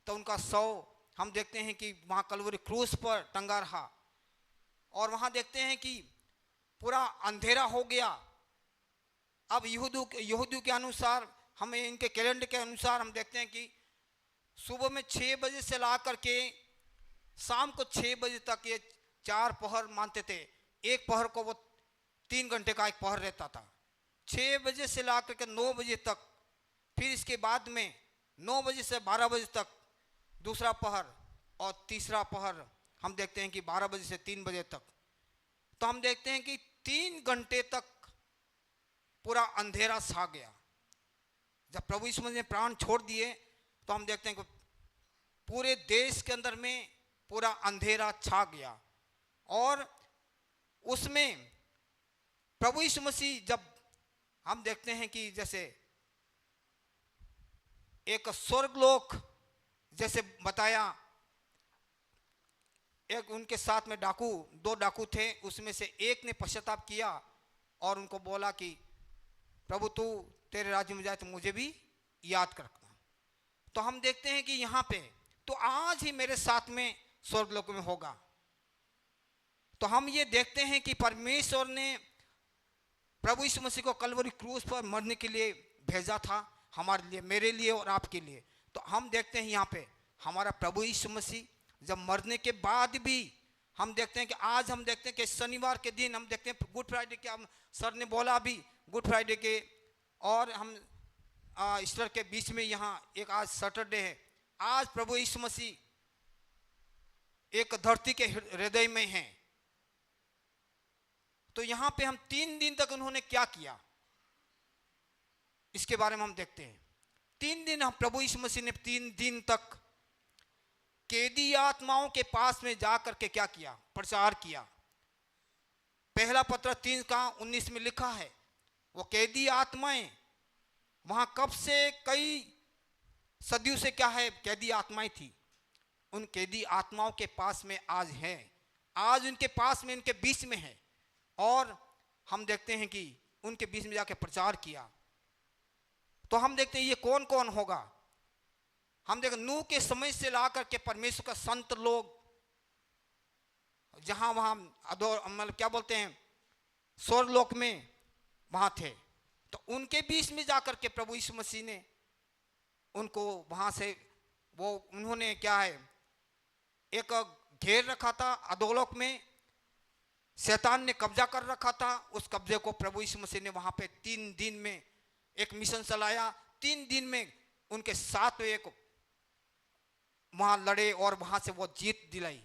तो उनका शव हम देखते हैं कि वहाँ कलवरी क्रूस पर टंगा रहा, और वहाँ देखते हैं कि पूरा अंधेरा हो गया। अब यहूदियों के अनुसार, हमें इनके कैलेंडर के अनुसार हम देखते हैं कि सुबह में 6 बजे से ला करके शाम को 6 बजे तक ये 4 पहर मानते थे। एक पहर को वो 3 घंटे का एक पहर रहता था। 6 बजे से ला करके 9 बजे तक, फिर इसके बाद में 9 बजे से 12 बजे तक दूसरा पहर, और तीसरा पहर हम देखते हैं कि 12 बजे से 3 बजे तक। तो हम देखते हैं कि 3 घंटे तक पूरा अंधेरा छा गया। जब प्रभु यीशु मसीह ने प्राण छोड़ दिए तो हम देखते हैं कि पूरे देश के अंदर में पूरा अंधेरा छा गया, और उसमें प्रभु यीशु मसीह, जब हम देखते हैं कि जैसे एक स्वर्गलोक, जैसे बताया, एक उनके साथ में 2 डाकू थे, उसमें से एक ने पश्चाताप किया और उनको बोला कि प्रभु तू तेरे राज्य में जाए तो मुझे भी याद कर रखना। तो हम देखते हैं कि यहाँ पे तो आज ही मेरे साथ में स्वर्गलोक में होगा। तो हम ये देखते हैं कि परमेश्वर ने प्रभु यीशु मसीह को कलवरी क्रूस पर मरने के लिए भेजा था, हमारे लिए, मेरे लिए और आपके लिए। तो हम देखते हैं यहाँ पे हमारा प्रभु यीशु मसीह जब मरने के बाद भी हम देखते हैं कि आज हम देखते हैं कि शनिवार के दिन हम देखते हैं गुड फ्राइडे के, हम सर ने बोला अभी गुड फ्राइडे के और हम ईस्टर के बीच में यहाँ एक आज सैटरडे है। आज प्रभु यीशु मसीह एक धरती के हृदय में हैं। तो यहाँ पे हम 3 दिन तक उन्होंने क्या किया इसके बारे में हम देखते हैं। 3 दिन हम प्रभु यीशु मसीह ने 3 दिन तक कैदी आत्माओं के पास में जाकर के क्या किया, प्रचार किया। पहला पत्र 3:19 में लिखा है, वो कैदी आत्माएं वहां कब से कई सदियों से क्या है कैदी आत्माएं थी, उन कैदी आत्माओं के पास में आज है, आज उनके पास में, इनके बीच में है। और हम देखते हैं कि उनके बीच में जाके प्रचार किया। तो हम देखते हैं ये कौन कौन होगा। हम देखें नूह के समय से ला करके परमेश्वर का संत लोग जहां वहां मतलब क्या बोलते हैं स्वर्गलोक में वहां थे, तो उनके बीच में जाकर के प्रभु यीशु मसीह ने उनको वहां से वो उन्होंने क्या है एक घेर रखा था। अधोलोक में शैतान ने कब्जा कर रखा था। उस कब्जे को प्रभु यीशु मसीह ने वहां पे 3 दिन में एक मिशन चलाया। 3 दिन में उनके साथ एक वहां लड़े और वहां से वो जीत दिलाई।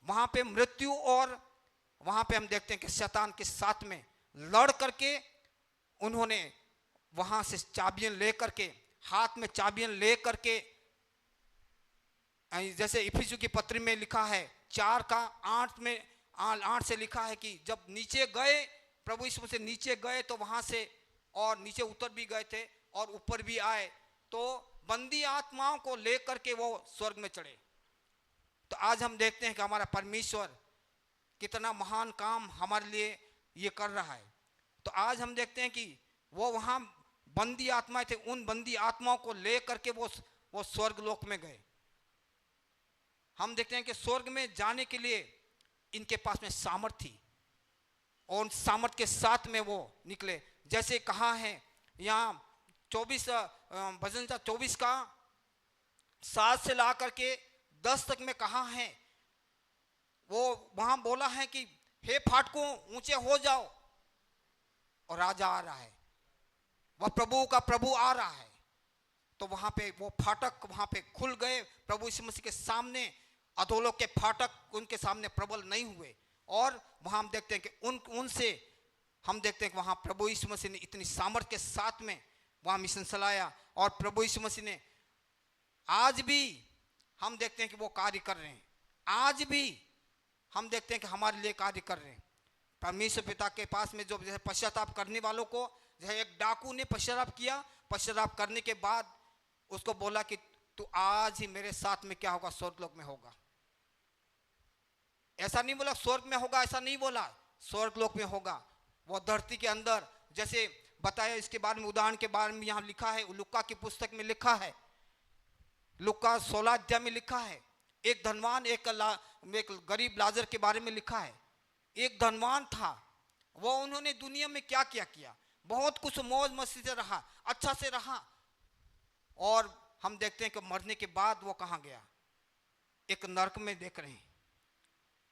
वहां पे मृत्यु और वहां पे हम देखते हैं कि शैतान के साथ में लड़ करके उन्होंने वहां से चाबियां ले करके, हाथ में चाबियां ले करके, जैसे इफिसियों की पत्री में लिखा है 4:8 में 8 से लिखा है कि जब नीचे गए प्रभु यीशु से नीचे गए तो वहां से और नीचे उतर भी गए थे और ऊपर भी आए, तो बंदी आत्माओं को लेकर के वो स्वर्ग में चढ़े। तो आज हम देखते हैं कि हमारा परमेश्वर कितना महान काम हमारे लिए ये कर रहा है। तो आज हम देखते हैं कि वो वहाँ बंदी आत्माएं थे, उन बंदी आत्माओं को लेकर के वो स्वर्ग लोक में गए। हम देखते हैं कि स्वर्ग में जाने के लिए इनके पास में सामर्थ्य थी और सामर्थ्य के साथ में वो निकले। जैसे कहा है यहाँ 24 भजन 24 का 7 से ला करके 10 तक में कहा है, वो वहां बोला है कि हे फाटकों ऊंचे हो जाओ और राजा आ रहा है, वह प्रभु का प्रभु आ रहा है। तो वहां पे वो फाटक वहां पे खुल गए प्रभु यीशु मसीह के सामने। अधोलोक के फाटक उनके सामने प्रबल नहीं हुए और वहां हम देखते हैं कि उनसे हम देखते हैं कि वहां प्रभु यीशु मसीह ने इतनी सामर्थ्य के साथ में वहां मिशन चलाया। और प्रभु यीशु मसीह ने आज भी हम देखते हैं कि वो कार्य कर रहे हैं। आज भी हम देखते हैं कि हमारे लिए कार्य कर रहे हैं। परमेश्वर पिता के पास में जो जैसे पश्चाताप करने वालों को, जैसे एक डाकू ने पश्चाताप किया, पश्चाताप करने के बाद उसको बोला कि तू आज ही मेरे साथ में क्या होगा, स्वर्गलोक में होगा। ऐसा नहीं बोला स्वर्ग में होगा, ऐसा नहीं बोला, स्वर्गलोक में होगा। वो धरती के अंदर जैसे बताया, इसके बारे में उदाहरण के बारे में यहाँ लिखा है, लुक्का की पुस्तक में लिखा है, लुक्का 16 अध्याय में लिखा है। एक धनवान एक गरीब लाजर के बारे में लिखा है। एक धनवान था, वो उन्होंने दुनिया में क्या क्या किया, बहुत कुछ मौज मस्ती से रहा, अच्छा से रहा, और हम देखते हैं कि मरने के बाद वो कहाँ गया, एक नरक में देख रहे हैं।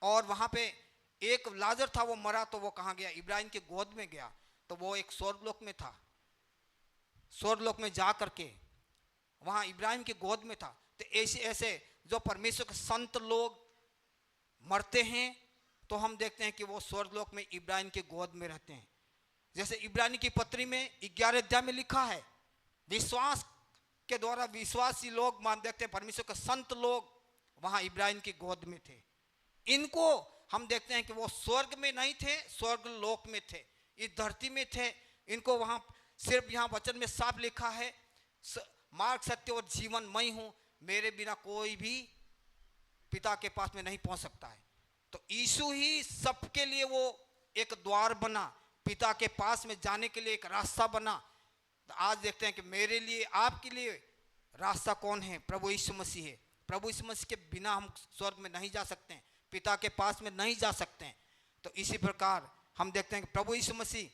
और वहाँ पे एक लाजर था, वो मरा तो वो कहाँ गया, इब्राहिम के गोद में गया, तो वो एक स्वर्गलोक में था। स्वर्गलोक में जा करके वहाँ इब्राहिम के गोद में था। तो ऐसे ऐसे जो परमेश्वर के संत लोग मरते हैं तो हम देखते हैं कि वो स्वर्गलोक में इब्राहिम के गोद में रहते हैं। जैसे इब्रानी की पत्री में 11 अध्याय में लिखा है, विश्वास के द्वारा विश्वासी लोग मान देखते हैं, परमेश्वर के संत लोग वहाँ इब्राहिम की गोद में थे। इनको हम देखते हैं कि वो स्वर्ग में नहीं थे, स्वर्ग लोक में थे, इस धरती में थे। इनको वहाँ सिर्फ यहाँ वचन में साफ लिखा है, मार्ग सत्य और जीवन मैं हूँ, मेरे बिना कोई भी पिता के पास में नहीं पहुँच सकता है। तो यीशु ही सबके लिए वो एक द्वार बना, पिता के पास में जाने के लिए एक रास्ता बना। तो आज देखते हैं कि मेरे लिए आपके लिए रास्ता कौन है, प्रभु यीशु मसीह है। प्रभु यीशु मसीह के बिना हम स्वर्ग में नहीं जा सकते हैं, पिता के पास में नहीं जा सकते हैं। तो इसी प्रकार हम देखते हैं कि प्रभु यीशु मसीह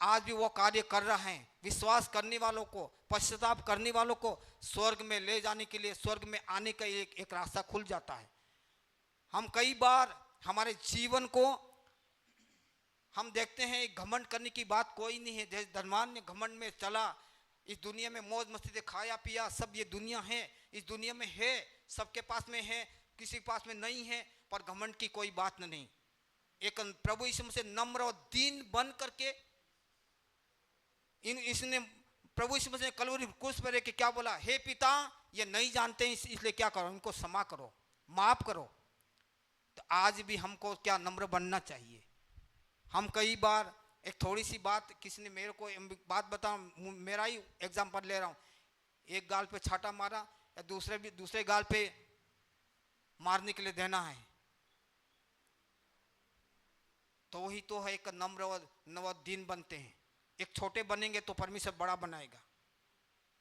आज भी वो कार्य कर रहा है, विश्वास करने वालों को, पश्चाताप करने वालों को स्वर्ग में ले जाने के लिए, स्वर्ग में आने का एक रास्ता खुल जाता है। हम कई बार हमारे जीवन को हम देखते हैं, घमंड करने की बात कोई नहीं है। जैसे धनवान ने घमंड में चला, इस दुनिया में मौज मस्ती से खाया पिया, सब ये दुनिया है, इस दुनिया में है, सबके पास में है, किसी के पास में नहीं है, पर घमंड की कोई बात नहीं। एक प्रभु यीशु मसीह नम्र और दीन बन करके इसने प्रभु यीशु मसीह ने कलवरी क्रूस पर के क्या बोला, हे पिता ये नहीं जानते हैं इसलिए क्या करो, इनको क्षमा करो, माफ करो। तो आज भी हमको क्या नम्र बनना चाहिए। हम कई बार एक थोड़ी सी बात, किसी ने मेरे को बात बताओ, मेरा ही एग्जाम्पल ले रहा हूँ, एक गाल पे छाटा मारा या दूसरे गाल पे मारने के लिए देना है, तो वही तो है एक नम्र और दीन बनते हैं। एक छोटे बनेंगे तो परमेश्वर बड़ा बनाएगा।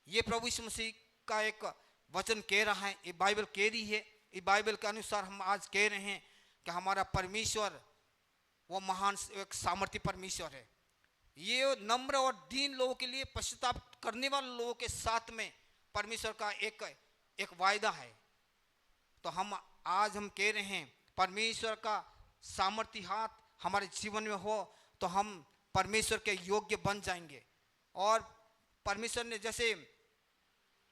ये प्रभु यीशु मसीह का एक वचन कह रहा है, ये बाइबल कह रही है। ये बाइबल के अनुसार हम आज कह रहे हैं कि हमारा परमेश्वर वो महान एक सामर्थी परमेश्वर है। ये नम्र और दीन लोगों के लिए, पश्चाताप करने वाले लोगों के साथ में परमेश्वर का एक वायदा है। तो हम आज हम कह रहे हैं, परमेश्वर का सामर्थी हाथ हमारे जीवन में हो तो हम परमेश्वर के योग्य बन जाएंगे। और परमेश्वर ने, जैसे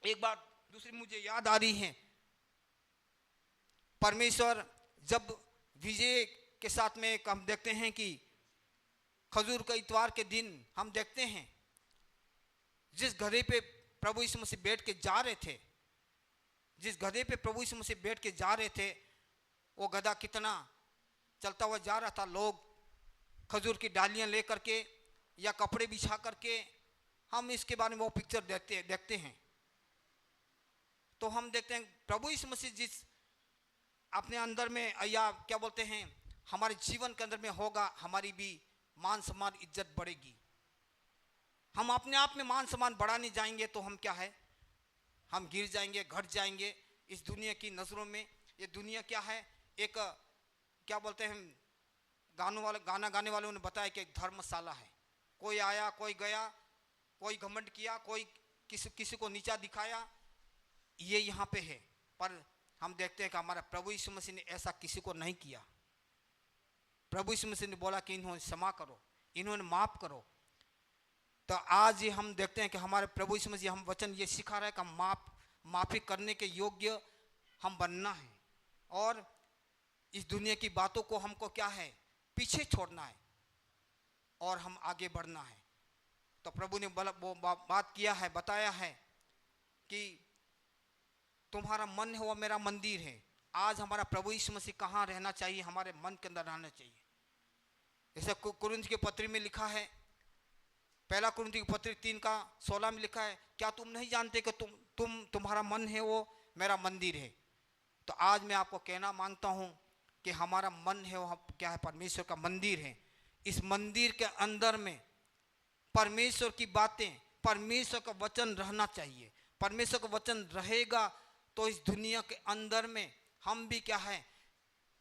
एक बात दूसरी मुझे याद आ रही है, परमेश्वर जब विजय के साथ में हम देखते हैं कि खजूर का इतवार के दिन हम देखते हैं जिस गधे पे प्रभु यीशु मसीह बैठ के जा रहे थे, जिस गधे पे प्रभु यीशु मसीह बैठ के जा रहे थे, वो गधा कितना चलता हुआ जा रहा था। लोग खजूर की डालियां ले करके या कपड़े बिछा करके, हम इसके बारे में वो पिक्चर देखते हैं। तो हम देखते हैं प्रभु यीशु मसीह जिस अपने अंदर में, या क्या बोलते हैं, हमारे जीवन के अंदर में होगा, हमारी भी मान सम्मान इज्जत बढ़ेगी। हम अपने आप में मान सम्मान बढ़ाने जाएंगे तो हम क्या है, हम गिर जाएंगे, घट जाएंगे इस दुनिया की नज़रों में। ये दुनिया क्या है, एक क्या बोलते हैं, गाना गाने वालों ने बताया कि एक धर्मशाला है। कोई आया, कोई गया, कोई घमंड किया, कोई किसी को नीचा दिखाया, ये यहाँ पे है। पर हम देखते हैं कि हमारा प्रभु यीशु मसीह ने ऐसा किसी को नहीं किया। प्रभु यीशु मसीह ने बोला कि इन्होंने क्षमा करो, इन्होंने माफ करो। तो आज ये हम देखते हैं कि हमारे प्रभु यीशु मसीह हम वचन ये सिखा रहा है कि माफी करने के योग्य हम बनना है, और इस दुनिया की बातों को हमको क्या है, पीछे छोड़ना है और हम आगे बढ़ना है। तो प्रभु ने वो बात किया है, बताया है कि तुम्हारा मन है वो मेरा मंदिर है। आज हमारा प्रभु यीशु मसीह कहाँ रहना चाहिए, हमारे मन के अंदर रहना चाहिए। जैसे कुरिन्थ की पत्री में लिखा है, पहला कुरिन्थ की पत्री 3:16 में लिखा है, क्या तुम नहीं जानते कि तुम्हारा मन है वो मेरा मंदिर है। तो आज मैं आपको कहना मांगता हूँ कि हमारा मन है वो क्या है, परमेश्वर का मंदिर है। इस मंदिर के अंदर में परमेश्वर की बातें, परमेश्वर का वचन रहना चाहिए। परमेश्वर का वचन रहेगा तो इस दुनिया के अंदर में हम भी क्या है,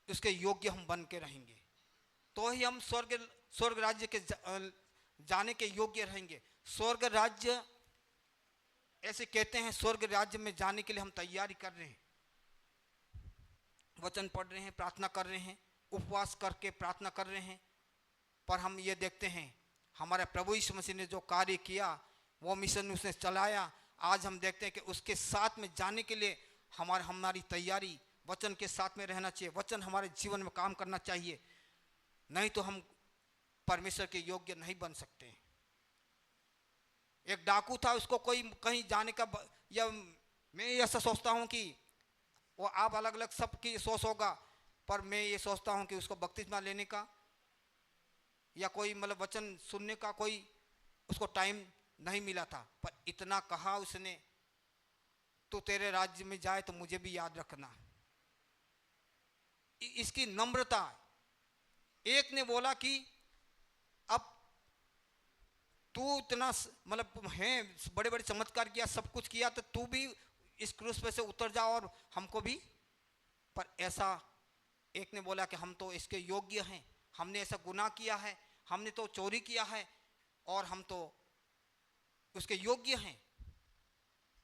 उसके योग्य हम बन के रहेंगे, तो ही हम स्वर्ग राज्य के जाने के योग्य रहेंगे। स्वर्ग राज्य ऐसे कहते हैं, स्वर्ग राज्य में जाने के लिए हम तैयारी कर रहे हैं, वचन पढ़ रहे हैं, प्रार्थना कर रहे हैं, उपवास करके प्रार्थना कर रहे हैं, पर हम ये देखते हैं हमारे प्रभु यीशु मसीह ने जो कार्य किया, वो मिशन उसने चलाया, आज हम देखते हैं कि उसके साथ में जाने के लिए हमारी तैयारी वचन के साथ में रहना चाहिए। वचन हमारे जीवन में काम करना चाहिए, नहीं तो हम परमेश्वर के योग्य नहीं बन सकते। एक डाकू था, उसको कोई कहीं जाने का या मैं ऐसा सोचता हूँ कि वो आप अलग अलग सबकी सोच होगा, पर मैं ये सोचता हूँ कि उसको बपतिस्मा लेने का या कोई मतलब वचन सुनने का कोई उसको टाइम नहीं मिला था, पर इतना कहा उसने, तो तेरे राज्य में जाए तो मुझे भी याद रखना। इसकी नम्रता। एक ने बोला कि अब तू इतना मतलब है, बड़े बड़े चमत्कार किया, सब कुछ किया, तो तू भी इस क्रूस पे से उतर जा और हमको भी। पर ऐसा एक ने बोला कि हम तो इसके योग्य हैं, हमने ऐसा गुनाह किया है, हमने तो चोरी किया है और हम तो उसके योग्य हैं,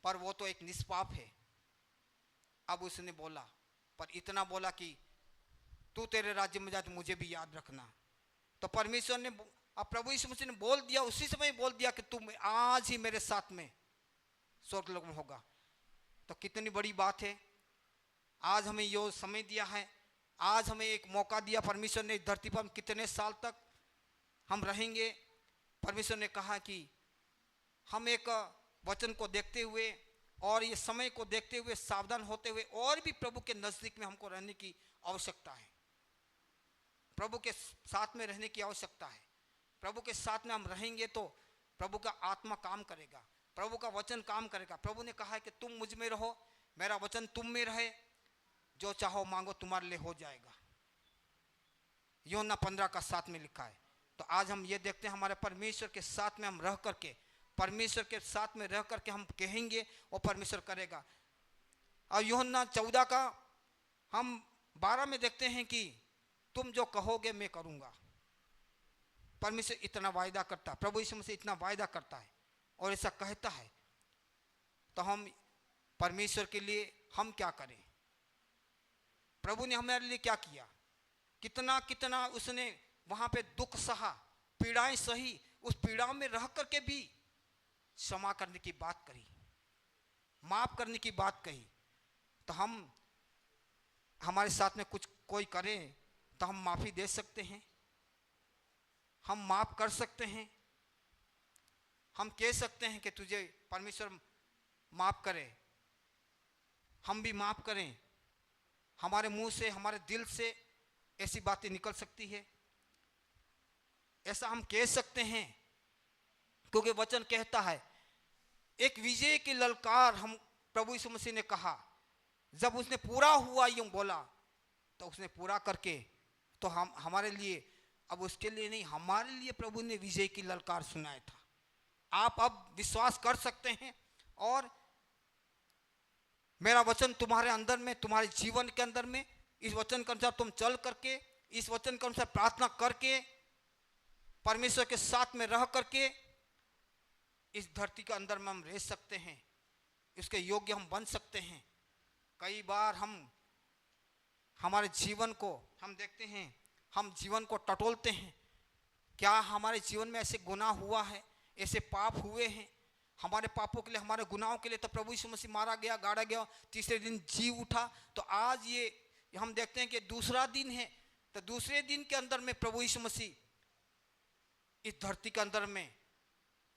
पर वो तो एक निष्पाप है। अब उसने बोला, पर इतना बोला कि तू तेरे राज्य में जा तो मुझे भी याद रखना। तो परमेश्वर ने, अब प्रभु यीशु मसीह ने बोल दिया, उसी समय बोल दिया कि तुम आज ही मेरे साथ में स्वर्ग लोक में होगा। तो कितनी बड़ी बात है। आज हमें यो समय दिया है, आज हमें एक मौका दिया परमेश्वर ने, धरती पर हम कितने साल तक हम रहेंगे। परमेश्वर ने कहा कि हम एक वचन को देखते हुए और ये समय को देखते हुए सावधान होते हुए और भी प्रभु के नज़दीक में हमको रहने की आवश्यकता है, प्रभु के साथ में रहने की आवश्यकता है। प्रभु के साथ में हम रहेंगे तो प्रभु का आत्मा काम करेगा, प्रभु का वचन काम करेगा। प्रभु ने कहा है कि तुम मुझ में रहो, मेरा वचन तुम में रहे, जो चाहो मांगो तुम्हारे लिए हो जाएगा। यूहन्ना 15:7 में लिखा है। तो आज हम ये देखते हैं हमारे परमेश्वर के साथ में हम रह करके, परमेश्वर के साथ में रह करके हम कहेंगे और परमेश्वर करेगा। और यूहन्ना 14 हम 12 में देखते हैं कि तुम जो कहोगे मैं करूँगा। परमेश्वर इतना वायदा करता है, प्रभु यीशु मसीह इतना वायदा करता है और ऐसा कहता है। तो हम परमेश्वर के लिए हम क्या करें? प्रभु ने हमारे लिए क्या किया, कितना कितना उसने वहाँ पे दुख सहा, पीड़ाएं सही, उस पीड़ाओं में रह करके भी क्षमा करने की बात करी, माफ करने की बात कही। तो हम हमारे साथ में कुछ कोई करे तो हम माफ़ी दे सकते हैं, हम माफ़ कर सकते हैं, हम कह सकते हैं कि तुझे परमेश्वर माफ़ करे, हम भी माफ़ करें। हमारे मुंह से, हमारे दिल से ऐसी बातें निकल सकती है, ऐसा हम कह सकते हैं, क्योंकि वचन कहता है एक विजय की ललकार हम प्रभु यीशु मसीह ने कहा, जब उसने पूरा हुआ यूं बोला तो उसने पूरा करके तो हम हमारे लिए, अब उसके लिए नहीं, हमारे लिए प्रभु ने विजय की ललकार सुनाया था। आप अब विश्वास कर सकते हैं और मेरा वचन तुम्हारे अंदर में, तुम्हारे जीवन के अंदर में, इस वचन के अनुसार तुम चल करके, इस वचन के अनुसार प्रार्थना करके, परमेश्वर के साथ में रह करके इस धरती के अंदर में हम रह सकते हैं, इसके योग्य हम बन सकते हैं। कई बार हम हमारे जीवन को हम देखते हैं, हम जीवन को टटोलते हैं, क्या हमारे जीवन में ऐसे गुनाह हुआ है, ऐसे पाप हुए हैं? हमारे पापों के लिए, हमारे गुनाहों के लिए तो प्रभु यीशु मसीह मारा गया, गाड़ा गया, तीसरे दिन जी उठा। तो आज ये हम देखते हैं कि दूसरा दिन है, तो दूसरे दिन के अंदर में प्रभु यीशु मसीह इस धरती के अंदर में,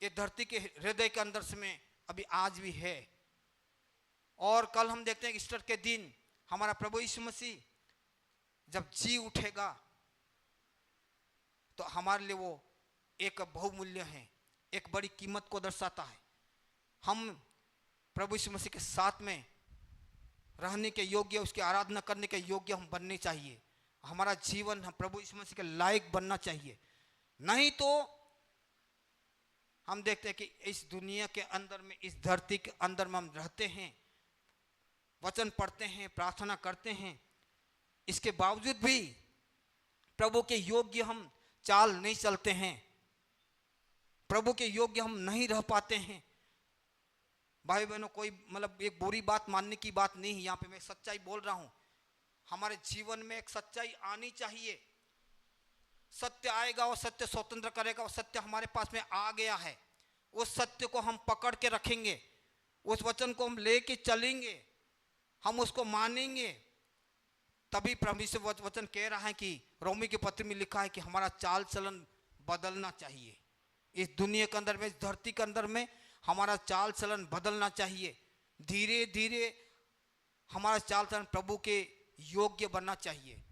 ये धरती के हृदय के अंदर से में अभी आज भी है। और कल हम देखते हैं ईस्टर के दिन हमारा प्रभु यीशु मसीह जब जी उठेगा तो हमारे लिए वो एक बहुमूल्य है, एक बड़ी कीमत को दर्शाता है। हम प्रभु यीशु मसीह के साथ में रहने के योग्य, उसकी आराधना करने के योग्य हम बनने चाहिए। हमारा जीवन हम प्रभु यीशु मसीह के लायक बनना चाहिए। नहीं तो हम देखते हैं कि इस दुनिया के अंदर में, इस धरती के अंदर में हम रहते हैं, वचन पढ़ते हैं, प्रार्थना करते हैं, इसके बावजूद भी प्रभु के योग्य हम चाल नहीं चलते हैं, प्रभु के योग्य हम नहीं रह पाते हैं। भाई बहनों, कोई मतलब एक बुरी बात मानने की बात नहीं है, यहाँ पे मैं सच्चाई बोल रहा हूँ। हमारे जीवन में एक सच्चाई आनी चाहिए। सत्य आएगा और सत्य स्वतंत्र करेगा, और सत्य हमारे पास में आ गया है। उस सत्य को हम पकड़ के रखेंगे, उस वचन को हम लेके चलेंगे, हम उसको मानेंगे, तभी परमेश्वर वचन कह रहा है कि रोमी के पत्र में लिखा है कि हमारा चाल चलन बदलना चाहिए। इस दुनिया के अंदर में, इस धरती के अंदर में हमारा चाल चलन बदलना चाहिए। धीरे धीरे हमारा चाल चलन प्रभु के योग्य बनना चाहिए।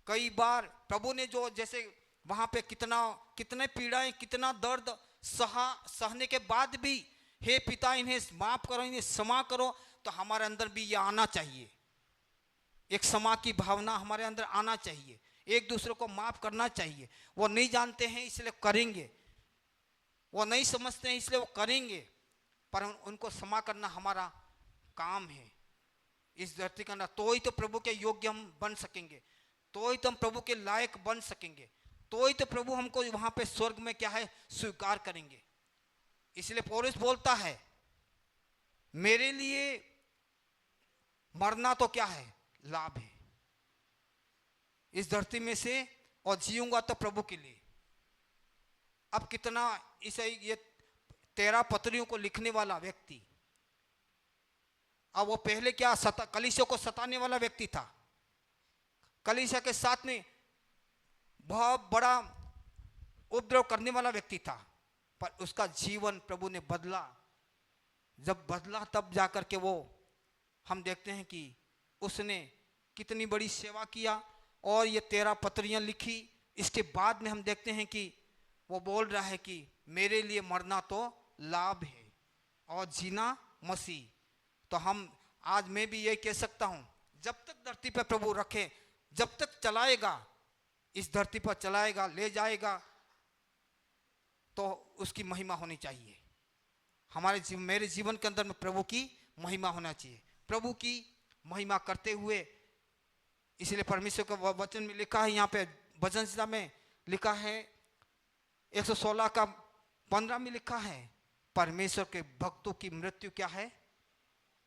कई बार प्रभु ने जो, जैसे वहाँ पे कितने पीड़ाएं, कितना दर्द सहने के बाद भी, हे पिता इन्हें माफ करो, इन्हें क्षमा करो, तो हमारे अंदर भी ये आना चाहिए। एक क्षमा की भावना हमारे अंदर आना चाहिए। एक दूसरे को माफ करना चाहिए। वो नहीं जानते हैं इसलिए करेंगे, वो नहीं समझते हैं इसलिए वो करेंगे, पर उनको क्षमा करना हमारा काम है इस धरती के अंदर। तो ही तो प्रभु के योग्य हम बन सकेंगे, तो ही तो हम प्रभु के लायक बन सकेंगे, तो ही तो प्रभु हमको वहां पे स्वर्ग में क्या है, स्वीकार करेंगे। इसलिए पौलुस बोलता है, मेरे लिए मरना तो क्या है, लाभ है इस धरती में से, और जीऊंगा तो प्रभु के लिए। अब कितना इसे, ये 13 पत्रियों को लिखने वाला व्यक्ति, अब वो पहले क्या कलीसिया को सताने वाला व्यक्ति था, कलीसिया के साथ में बहुत बड़ा उपद्रव करने वाला व्यक्ति था, पर उसका जीवन प्रभु ने बदला। जब बदला तब जाकर के वो, हम देखते हैं कि उसने कितनी बड़ी सेवा किया और ये 13 पत्रियां लिखी। इसके बाद में हम देखते हैं कि वो बोल रहा है कि मेरे लिए मरना तो लाभ है और जीना मसीह। तो हम आज मैं भी यही कह सकता हूँ, जब तक धरती पर प्रभु रखे, जब तक चलाएगा, इस धरती पर चलाएगा, ले जाएगा, तो उसकी महिमा होनी चाहिए। मेरे जीवन के अंदर में प्रभु की महिमा होना चाहिए। प्रभु की महिमा करते हुए, इसलिए परमेश्वर का वचन में लिखा है, यहाँ पे भजन संहिता में लिखा है 116 का 15 में लिखा है, परमेश्वर के भक्तों की मृत्यु क्या है,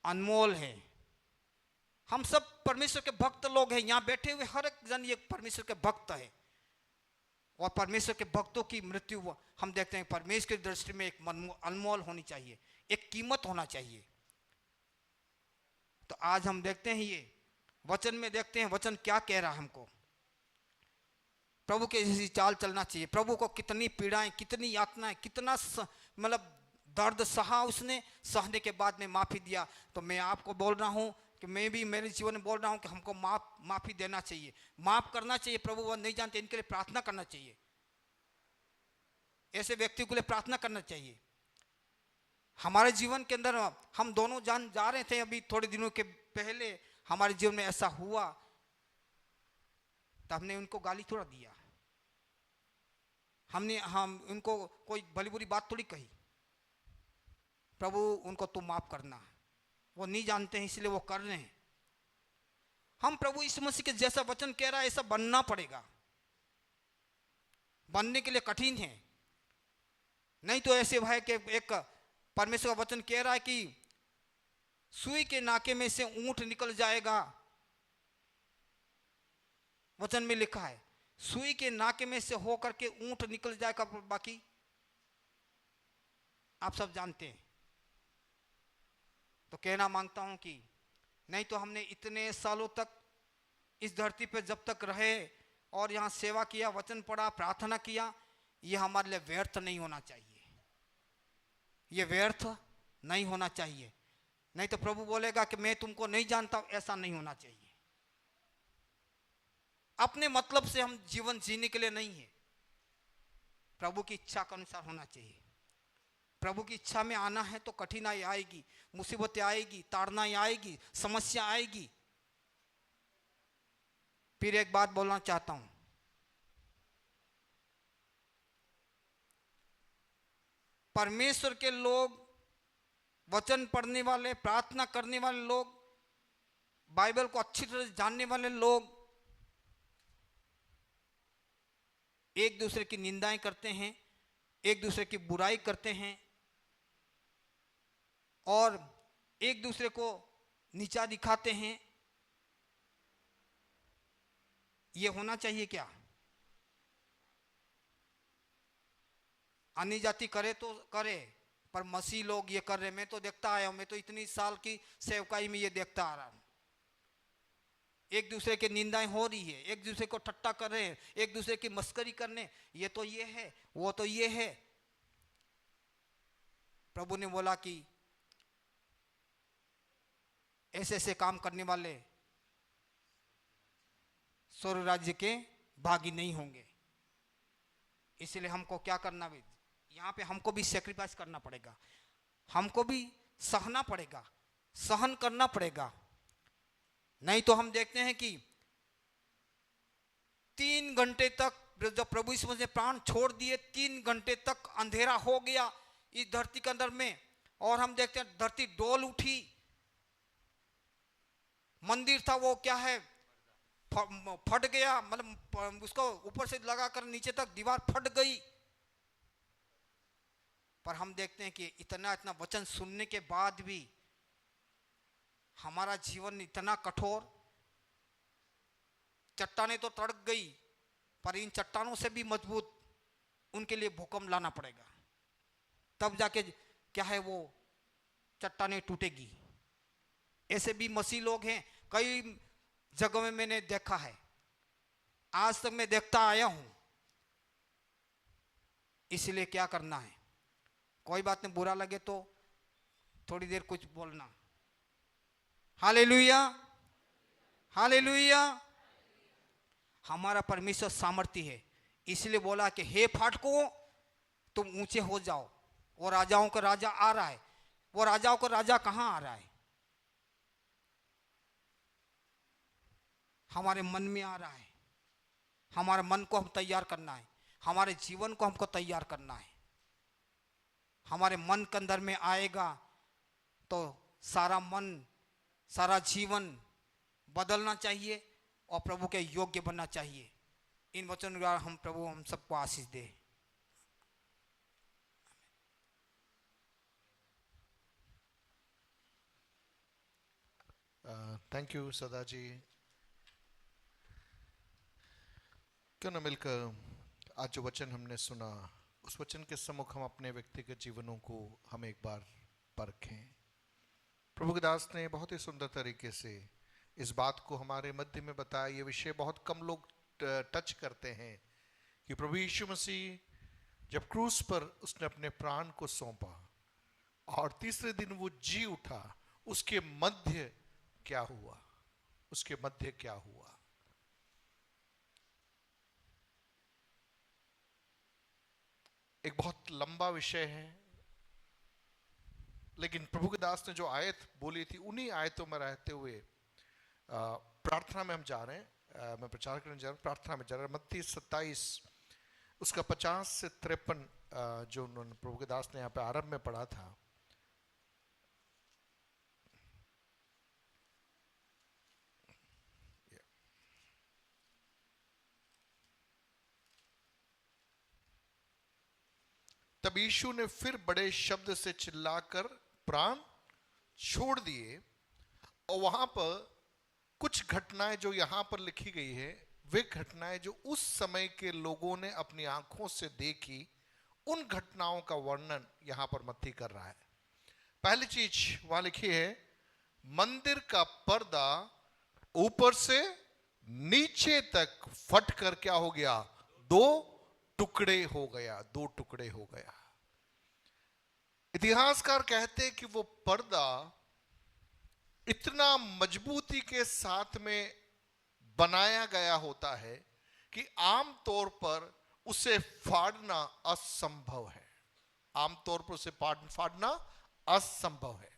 अनमोल है। हम सब परमेश्वर के भक्त लोग हैं, यहाँ बैठे हुए हर एक जन ये परमेश्वर के भक्त है, और परमेश्वर के भक्तों की मृत्यु हम देखते हैं परमेश्वर की दृष्टि में एक अनमोल होनी चाहिए, एक कीमत होना चाहिए। तो आज हम देखते हैं, ये वचन में देखते हैं वचन क्या कह रहा है हमको। प्रभु के जैसी चाल चलना चाहिए। प्रभु को कितनी पीड़ाएं, कितनी यातनाएं, कितना मतलब दर्द सहा उसने, सहने के बाद में माफ़ी दिया। तो मैं आपको बोल रहा हूँ कि मैं भी मेरे जीवन में बोल रहा हूँ कि हमको माफ़ी देना चाहिए, माफ़ करना चाहिए। प्रभु वो नहीं जानते, इनके लिए प्रार्थना करना चाहिए, ऐसे व्यक्ति के लिए प्रार्थना करना चाहिए। हमारे जीवन के अंदर हम दोनों जा रहे थे, अभी थोड़े दिनों के पहले हमारे जीवन में ऐसा हुआ, तो हमने उनको गाली थोड़ा दिया, हम उनको कोई भली बुरी बात थोड़ी कही। प्रभु उनको तुम माफ करना, वो नहीं जानते हैं इसलिए वो कर रहे हैं। हम प्रभु यीशु मसीह के जैसा वचन कह रहा है, ऐसा बनना पड़ेगा। बनने के लिए कठिन है, नहीं तो ऐसे भाई कि एक परमेश्वर का वचन कह रहा है कि सुई के नाके में से ऊंट निकल जाएगा। वचन में लिखा है सुई के नाके में से होकर के ऊंट निकल जाएगा, बाकी आप सब जानते हैं। तो कहना मांगता हूं कि नहीं तो हमने इतने सालों तक इस धरती पर जब तक रहे और यहाँ सेवा किया, वचन पढ़ा, प्रार्थना किया, ये हमारे लिए व्यर्थ नहीं होना चाहिए, ये व्यर्थ नहीं होना चाहिए। नहीं तो प्रभु बोलेगा कि मैं तुमको नहीं जानता, ऐसा नहीं होना चाहिए। अपने मतलब से हम जीवन जीने के लिए नहीं है, प्रभु की इच्छा के अनुसार होना चाहिए। प्रभु की इच्छा में आना है तो कठिनाई आएगी, मुसीबतें आएगी, ताड़नाएं आएगी, समस्या आएगी। फिर एक बात बोलना चाहता हूं, परमेश्वर के लोग, वचन पढ़ने वाले, प्रार्थना करने वाले लोग, बाइबल को अच्छी तरह से जानने वाले लोग एक दूसरे की निंदाएं करते हैं, एक दूसरे की बुराई करते हैं और एक दूसरे को नीचा दिखाते हैं। ये होना चाहिए क्या? अन्य जाति करे तो करे, पर मसीह लोग ये कर रहे, मैं तो देखता आया हूं, मैं तो इतनी साल की सेवकाई में ये देखता आ रहा हूं। एक दूसरे की निंदाएं हो रही है, एक दूसरे को ठट्टा कर रहे हैं, एक दूसरे की मस्करी करने, ये तो ये है, वो तो ये है। प्रभु ने बोला कि ऐसे ऐसे काम करने वाले स्वर्ग राज्य के भागी नहीं होंगे। इसलिए हमको क्या करना भी, यहाँ पे हमको भी सेक्रीफाइस करना पड़ेगा, हमको भी सहना पड़ेगा, सहन करना पड़ेगा। नहीं तो हम देखते हैं कि 3 घंटे तक जब प्रभु यीशु मसीह ने प्राण छोड़ दिए, 3 घंटे तक अंधेरा हो गया इस धरती के अंदर में, और हम देखते हैं धरती डोल उठी। मंदिर था वो क्या है, फट गया, मतलब उसको ऊपर से लगाकर नीचे तक दीवार फट गई। पर हम देखते हैं कि इतना इतना वचन सुनने के बाद भी हमारा जीवन इतना कठोर, चट्टानें तो तड़क गई, पर इन चट्टानों से भी मजबूत उनके लिए भूकंप लाना पड़ेगा, तब जाके क्या है वो चट्टानें टूटेगी। ऐसे भी मसीह लोग हैं, कई जगह में मैंने देखा है, आज तक मैं देखता आया हूं। इसलिए क्या करना है, कोई बात नहीं, बुरा लगे तो थोड़ी देर कुछ बोलना। Hallelujah, hallelujah. हमारा परमेश्वर सामर्थी है, इसलिए बोला कि हे फाटकों तुम ऊंचे हो जाओ, वो राजाओं का राजा आ रहा है। वो राजाओं का राजा कहां आ रहा है? हमारे मन में आ रहा है। हमारे मन को हम तैयार करना है, हमारे जीवन को हमको तैयार करना है। हमारे मन के अंदर में आएगा तो सारा मन, सारा जीवन बदलना चाहिए और प्रभु के योग्य बनना चाहिए। इन वचनों द्वारा हम प्रभु हम सबको आशीष दे। थैंक यू सदा जी। क्यों न मिलकर आज जो वचन हमने सुना, उस वचन के सम्मुख हम अपने व्यक्तिगत जीवनों को हम एक बार परखें। प्रभु के दास ने बहुत ही सुंदर तरीके से इस बात को हमारे मध्य में बताया। ये विषय बहुत कम लोग टच करते हैं कि प्रभु यीशु मसीह जब क्रूस पर उसने अपने प्राण को सौंपा और तीसरे दिन वो जी उठा, उसके मध्य क्या हुआ, उसके मध्य क्या हुआ। एक बहुत लंबा विषय है, लेकिन प्रभु के दास ने जो आयत बोली थी, उन्हीं आयतों में रहते हुए प्रार्थना में हम जा रहे हैं। मैं प्रचार करने जा रहा हूँ, प्रार्थना में जा रहा हूँ। मत्ती 27 उसका 50 से 53 जो उन्होंने प्रभु के दास ने यहाँ पे आरंभ में पढ़ा था। तब यीशु ने फिर बड़े शब्द से चिल्लाकर प्राण छोड़ दिए। और वहां पर कुछ घटनाएं जो यहां पर लिखी गई है, वे घटनाएं जो उस समय के लोगों ने अपनी आंखों से देखी, उन घटनाओं का वर्णन यहां पर मत्ती कर रहा है। पहली चीज वहां लिखी है, मंदिर का पर्दा ऊपर से नीचे तक फट कर क्या हो गया, 2 टुकड़े हो गया, 2 टुकड़े हो गया। इतिहासकार कहते हैं कि वो पर्दा इतना मजबूती के साथ में बनाया गया होता है कि आम तौर पर उसे फाड़ना असंभव है। आमतौर पर उसे फाड़ना असंभव है।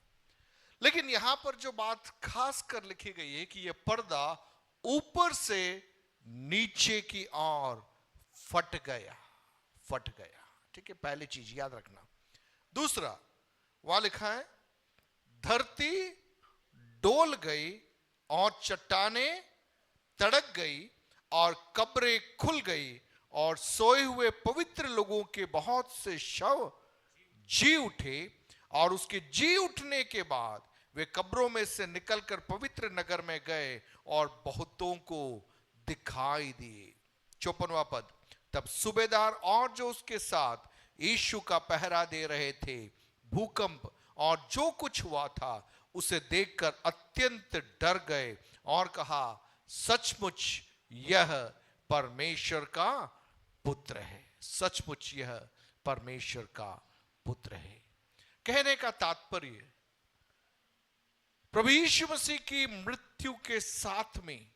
लेकिन यहां पर जो बात खास कर लिखी गई है कि यह पर्दा ऊपर से नीचे की ओर फट गया। ठीक है, पहली चीज याद रखना। दूसरा वहां लिखा है धरती डोल गई और चट्टानें तड़क गई और कब्रें खुल गई और सोए हुए पवित्र लोगों के बहुत से शव जी उठे और उसके जी उठने के बाद वे कब्रों में से निकलकर पवित्र नगर में गए और बहुतों को दिखाई दिए। 54वां पद, तब सूबेदार और जो उसके साथ यीशु का पहरा दे रहे थे भूकंप और जो कुछ हुआ था उसे देखकर अत्यंत डर गए और कहा, सचमुच यह परमेश्वर का पुत्र है। सचमुच यह परमेश्वर का पुत्र है। कहने का तात्पर्य, प्रभु यीशु मसीह की मृत्यु के साथ में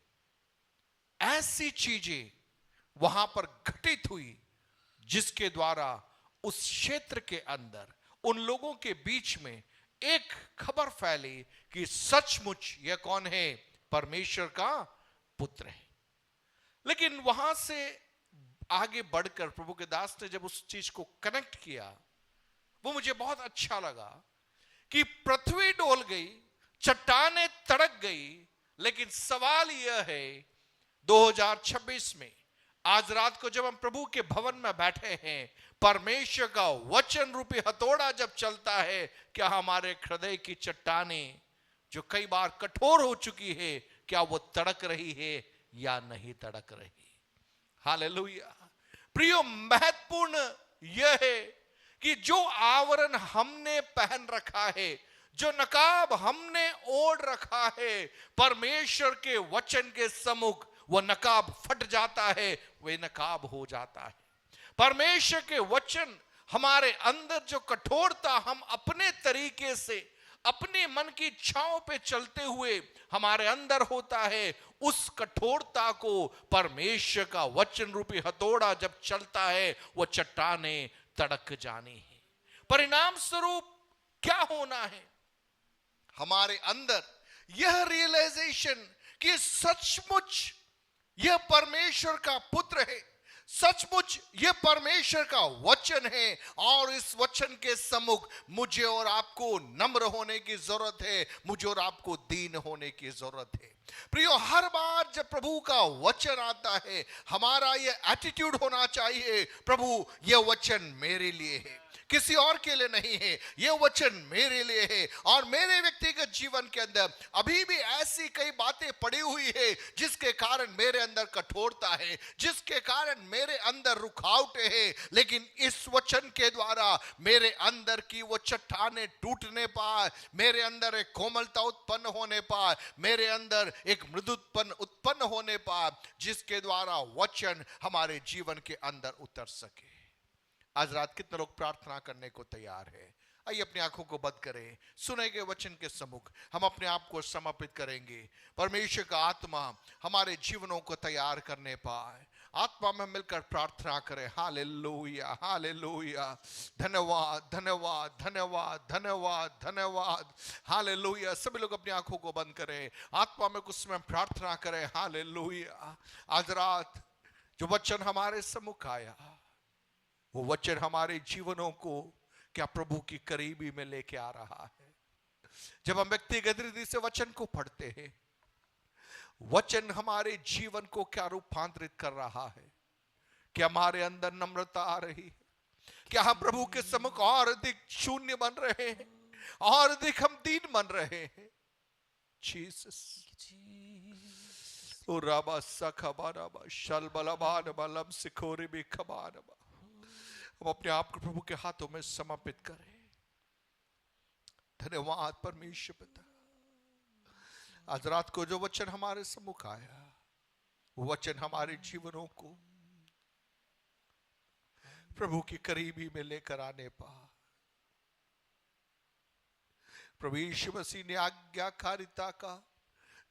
ऐसी चीजें वहां पर घटित हुई जिसके द्वारा उस क्षेत्र के अंदर उन लोगों के बीच में एक खबर फैली कि सचमुच यह कौन है? परमेश्वर का पुत्र है। लेकिन वहां से आगे बढ़कर प्रभु के दास ने जब उस चीज को कनेक्ट किया, वो मुझे बहुत अच्छा लगा कि पृथ्वी डोल गई, चट्टानें तड़क गई, लेकिन सवाल यह है 2026 में आज रात को जब हम प्रभु के भवन में बैठे हैं, परमेश्वर का वचन रूपी हथौड़ा जब चलता है, क्या हमारे हृदय की चट्टानें जो कई बार कठोर हो चुकी है, क्या वो तड़क रही है या नहीं तड़क रही? हालेलुया। प्रियो, महत्वपूर्ण यह है कि जो आवरण हमने पहन रखा है, जो नकाब हमने ओढ़ रखा है, परमेश्वर के वचन के सम्मुख वो नकाब फट जाता है, वे नकाब हो जाता है। परमेश्वर के वचन हमारे अंदर जो कठोरता हम अपने तरीके से अपने मन की इच्छाओं पे चलते हुए हमारे अंदर होता है, उस कठोरता को परमेश्वर का वचन रूपी हथौड़ा जब चलता है, वो चट्टानें तड़क जानी है। परिणाम स्वरूप क्या होना है? हमारे अंदर यह रियलाइजेशन कि सचमुच यह परमेश्वर का पुत्र है, सचमुच यह परमेश्वर का वचन है और इस वचन के सम्मुख मुझे और आपको नम्र होने की जरूरत है, मुझे और आपको दीन होने की जरूरत है। प्रियो, हर बार जब प्रभु का वचन आता है, हमारा यह एटीट्यूड होना चाहिए, प्रभु यह वचन मेरे लिए है, किसी और के लिए नहीं है, यह वचन मेरे लिए है। और मेरे व्यक्तिगत जीवन के अंदर अभी भी ऐसी कई बातें पड़ी हुई है जिसके कारण मेरे अंदर कठोरता है, जिसके कारण मेरे अंदर रुकावट है, लेकिन इस वचन के द्वारा मेरे अंदर की वो चट्टानें टूटने पाए, मेरे अंदर एक कोमलता उत्पन्न होने पाए, मेरे अंदर एक मृदुत्पन उत्पन्न होने पाए, जिसके द्वारा वचन हमारे जीवन के अंदर उतर सके। आज रात कितने लोग प्रार्थना करने को तैयार है? आइए अपनी आंखों को बंद करें, सुने गए वचन के सम्मुख हम अपने आप को समर्पित करेंगे। परमेश्वर का आत्मा हमारे जीवनों को तैयार करने पाए, आत्मा में मिलकर प्रार्थना करें। हालेलुया, हालेलुया, धन्यवाद, धन्यवाद, धन्यवाद, धन्यवाद, धन्यवाद, हालेलुया। सभी लोग अपनी आंखों को बंद करें, आत्मा में कुछ समय प्रार्थना करें। हालेलुया। आज रात जो वचन हमारे सम्मुख आया, वो वचन हमारे जीवनों को क्या प्रभु की करीबी में लेके आ रहा है? जब हम व्यक्तिगत रीति से वचन को पढ़ते हैं, वचन हमारे जीवन को क्या रूपांतरित कर रहा है? क्या हमारे अंदर नम्रता आ रही है? क्या हम प्रभु के सम्मुख और अधिक शून्य बन रहे हैं, और अधिक हम दीन बन रहे हैं? जीसस, ओ राबा सखबाराबा शलबलबान बलम सिखोरी भी खबारबा। हम अपने आप को प्रभु के हाथों में समर्पित करें। धन्यवाद परमेश्वर पिता, आज रात को जो वचन हमारे सम्मुख आया, वो वचन हमारे जीवनों को प्रभु की करीबी में लेकर आने पाए। प्रभु यीशु मसीह ने आज्ञाकारिता का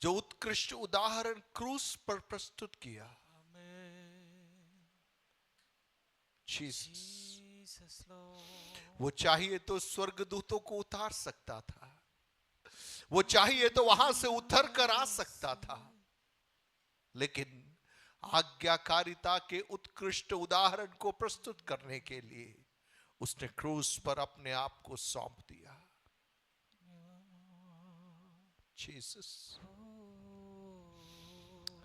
जो उत्कृष्ट उदाहरण क्रूस पर प्रस्तुत किया, Jesus, Lord. वो चाहिए तो स्वर्गदूतों को उतार सकता था, वो चाहिए तो वहां से उतर कर आ सकता था, लेकिन आज्ञाकारिता के उत्कृष्ट उदाहरण को प्रस्तुत करने के लिए उसने क्रूस पर अपने आप को सौंप दिया। जीसस,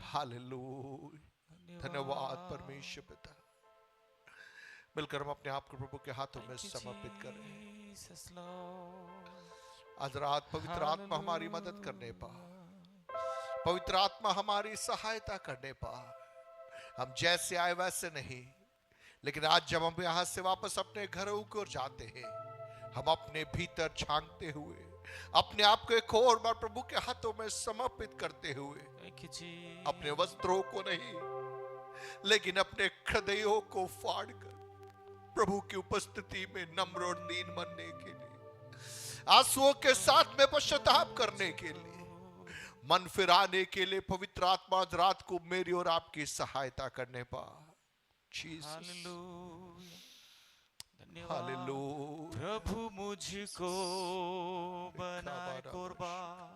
हालेलुया, धन्यवाद परमेश्वर पिता। मिलकर हम अपने आप को प्रभु के हाथों में समर्पित करें। Jesus, Lord. आज रात पवित्र आत्मा हमारी मदद करने पाए, पवित्र आत्मा हमारी सहायता करने पाए। हम जैसे आए वैसे नहीं, लेकिन आज जब हम यहां से वापस अपने घरों को जाते हैं, हम अपने भीतर झांकते हुए अपने आप को एक और बार प्रभु के हाथों में समर्पित करते हुए, Thank you, Jesus. अपने वस्त्रों को नहीं लेकिन अपने हृदयों को फाड़कर प्रभु की उपस्थिति में नम्र और दीन बनने के लिए, आंसुओं के साथ में पश्चाताप करने के लिए, मन फिराने के लिए पवित्र आत्मा आज रात को मेरी और आपकी सहायता करने पाए। Jesus, Hallelujah. धन्यवाद। हालेलुया। प्रभु मुझको बनाए कुर्बान,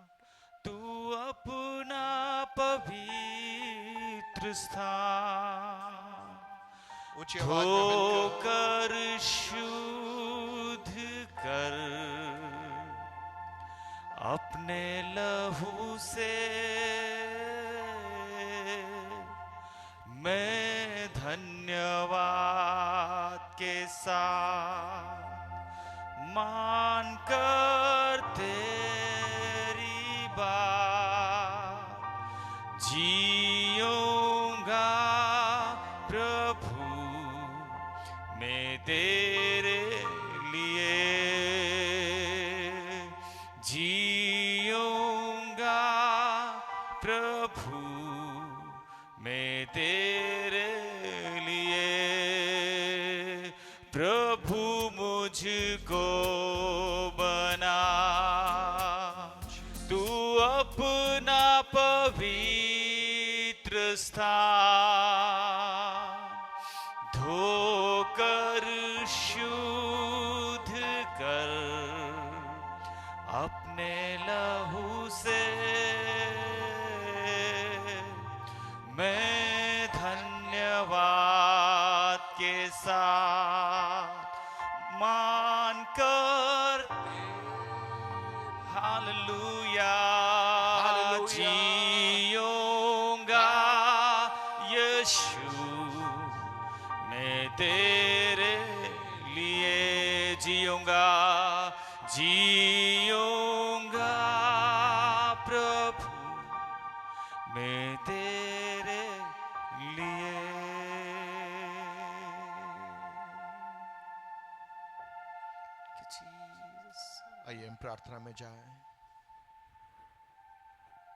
तू अपना पवित्र स्थान ऊंची आवाज में मिलकर धोकर शुद्ध कर अपने लहू से मैं धन्यवाद के साथ मान कर तेरी बात जियूंगा प्रभु मैं तेरे लिए, जियूंगा प्रभु मैं तेरे लिए। प्रभु मुझको बना तू अपना पवित्र स्थान धोकर शुद्ध कर अपने लहू से मैं धन्यवाद के साथ मान कर हालेलुया जियूंगा यीशु मैं तेरे लिए, जियूंगा जियूंगा प्रभु मैं तेरे लिए। आइए हम प्रार्थना में जाएं।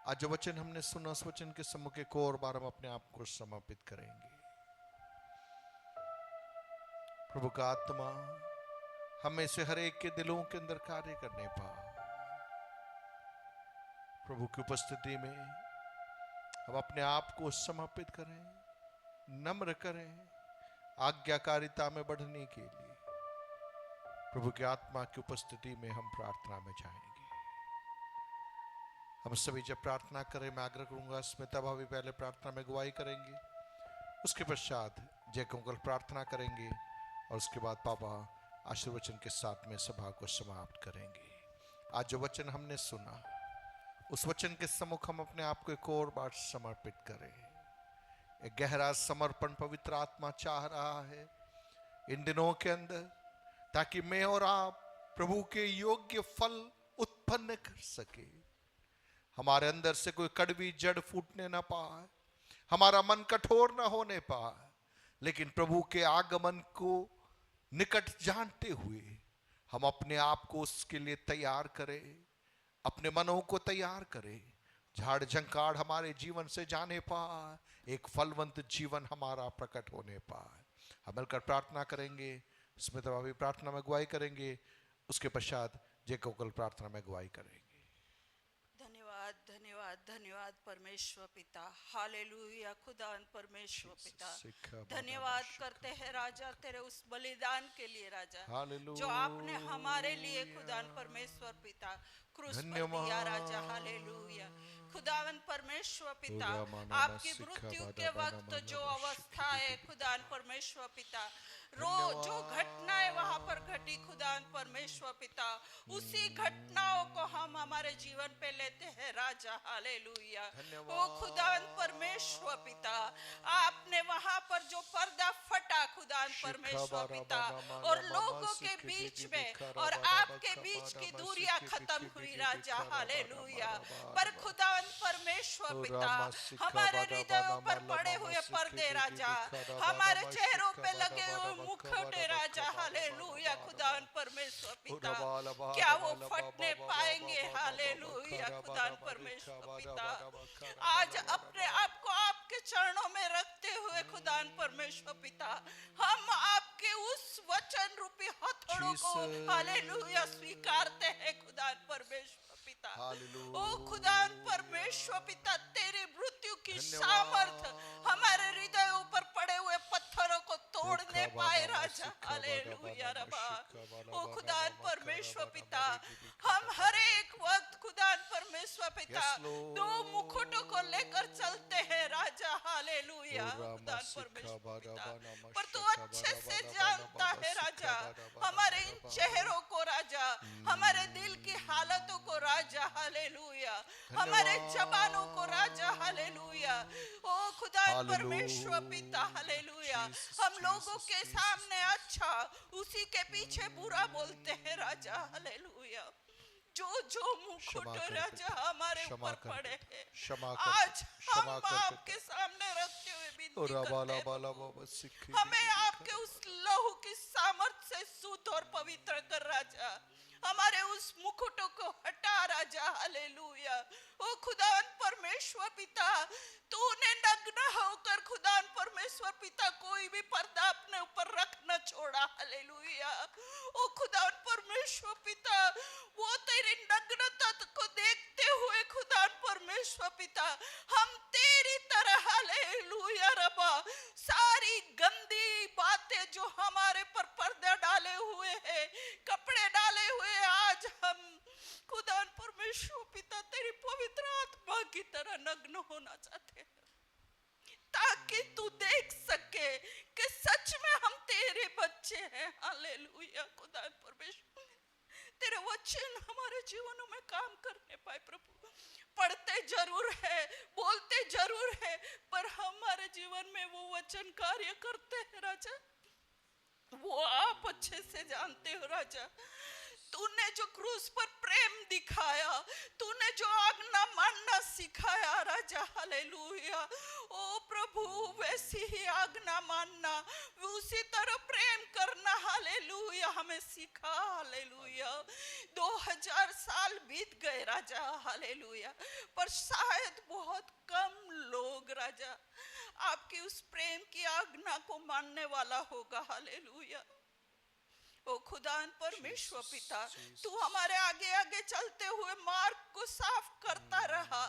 आज जो वचन हमने सुना, उस वचन के सम्मुख एक और बार हम अपने आप को समर्पित करेंगे। प्रभु का आत्मा हमें से हर एक के दिलों के अंदर कार्य करने पाए। प्रभु की उपस्थिति में हम अपने आप को समर्पित करें, नम्र करें, आज्ञाकारिता में बढ़ने के लिए प्रभु की आत्मा की उपस्थिति में हम प्रार्थना में जाएंगे। हम सभी जब प्रार्थना करें, मैं आग्रह करूंगा स्मिता भाभी पहले प्रार्थना में अगुवाई करेंगे, उसके पश्चात जय कंकल प्रार्थना करेंगे और उसके बाद पापा आशीर्वचन के साथ में सभा को समाप्त करेंगे। आज जो वचन हमने सुना, उस वचन के सम्मुख हम अपने आप को एक और बार समर्पित करें। एक गहरा समर्पण पवित्र आत्मा चाह रहा है इन दिनों के अंदर, ताकि मैं और आप प्रभु के योग्य फल उत्पन्न कर सके। हमारे अंदर से कोई कड़वी जड़ फूटने ना पाए, हमारा मन कठोर ना होने पाए, लेकिन प्रभु के आगमन को निकट जानते हुए हम अपने आप को उसके लिए तैयार करें, अपने मनों को तैयार करें। झाड़ झंकाड़ हमारे जीवन से जाने पाए, एक फलवंत जीवन हमारा प्रकट होने पाए। हम मिलकर प्रार्थना करेंगे। स्मिता भाभी प्रार्थना में अगुवाई करेंगे, उसके पश्चात जय कोकल प्रार्थना में अगुवाई करेंगे। धन्यवाद धन्यवाद धन्यवाद परमेश्वर पिता, हालेलुया खुदावन परमेश्वर पिता। धन्यवाद करते हैं राजा तेरे उस बलिदान के लिए राजा, जो आपने हमारे लिए खुदावन परमेश्वर पिता क्रूस पर दिया राजा, हालेलुया। खुदावन परमेश्वर पिता, आपकी मृत्यु के वक्त जो अवस्था है खुदावन परमेश्वर पिता, जो घटनाएं वहां पर घटी खुदावन परमेश्वर पिता, उसी घटनाओं को हम हमारे जीवन पे लेते हैं राजा, हालेलुया। ओ खुदावन परमेश्वर पिता, आपने वहां पर जो पर्दा फटा खुदावन परमेश्वर पिता, और लोगों के बीच में और आपके बीच की दूरियां खत्म हुई राजा, हालेलुया। पर खुदावन परमेश्वर पिता, हमारे हृदयों पर पड़े हुए पर्दे राजा, हमारे चेहरों पे लगे हुए मुखौटे राजा, हालेलुया खुदावन परमेश्वर पिता, क्या वो फटने पाएंगे, हालेलुया खुदावन परमेश्वर पिता। आज अपने आप को आपके चरणों में रखते हुए खुदावन परमेश्वर पिता, हम आपके उस वचन रूपी हथौड़ों को हालेलुया स्वीकारते हैं खुदावन परमेश्वर पिता। ओ खुदावन परमेश्वर पिता, तेरी मृत्यु की सामर्थ हमारे हृदयों पर पड़े हुए पत्थरों को तोड़ने पाए राजा, हालेलुया रबा। ओ खुदावन परमेश्वर पिता, हम हर एक वक्त खुदावन परमेश्वर पिता दो मुकुटों को लेकर चलते हैं राजा, हालेलुया खुदावन परमेश्वर पिता। पर तू अच्छे से जानता है राजा हमारे इन चेहरों को राजा, हमारे दिल की हालतों को राजा, हालेलुया, हमारे जबानों को राजा, हालेलुया। ओ खुदावन परमेश्वर पिता, हालेलुया, हम लोगों के सामने अच्छा, उसी के पीछे बुरा बोलते हैं राजा, हालेलुया। जो मुकुट राजा हमारे ऊपर पड़े हैं, आज हम आपके सामने रखते हुए विनती करते हैं, हमें आपके उस लहू की सामर्थ से शुद्ध और पवित्र कर राजा, हमारे उस मुकुटों को हटा राजा, हालेलुया। ओ खुदावन परमेश्वर पिता, तूने नग्न होकर खुदावन परमेश्वर पिता कोई भी पर्दा अपने ऊपर रख न छोड़ा, हालेलुया। ओ खुदावन परमेश्वर पिता, वो तेरी नग्नता को देखते हुए खुदावन परमेश्वर पिता, हम तेरी तरह हालेलुया रबा, सारी गंदी बातें जो हमारे पर पर्दा डाले हुए हैं, कपड़े डाले हुए, आज हम खुदावन परमेश्वर पिता तेरी पवित्र आत्मा की तरह नग्न होना चाहते हैं, ताकि तू देख सके कि सच में हम तेरे बच्चे हैं, हालेलुया खुदावन परमेश्वर। तेरे वचन हमारे जीवनों में काम करने पाए प्रभु, पढ़ते जरूर है, बोलते जरूर है, पर हमारे जीवन में वो वचन कार्य करते हैं राजा, वो आप अच्छे से जानते हो राजा। तूने जो क्रूस पर प्रेम दिखाया, तूने जो आज्ञा मानना सिखाया राजा, हालेलुया। ओ प्रभु, वैसी ही आज्ञा मानना, उसी तरह प्रेम करना, हालेलुया, हमें सिखा, हालेलुया। 2000 साल बीत गए राजा, हालेलुया, पर शायद बहुत कम लोग राजा आपकी उस प्रेम की आज्ञा को मानने वाला होगा, हालेलुया। ओ खुदान परमेश्वर पिता, तू हमारे आगे आगे चलते हुए मार्ग को साफ करता रहा,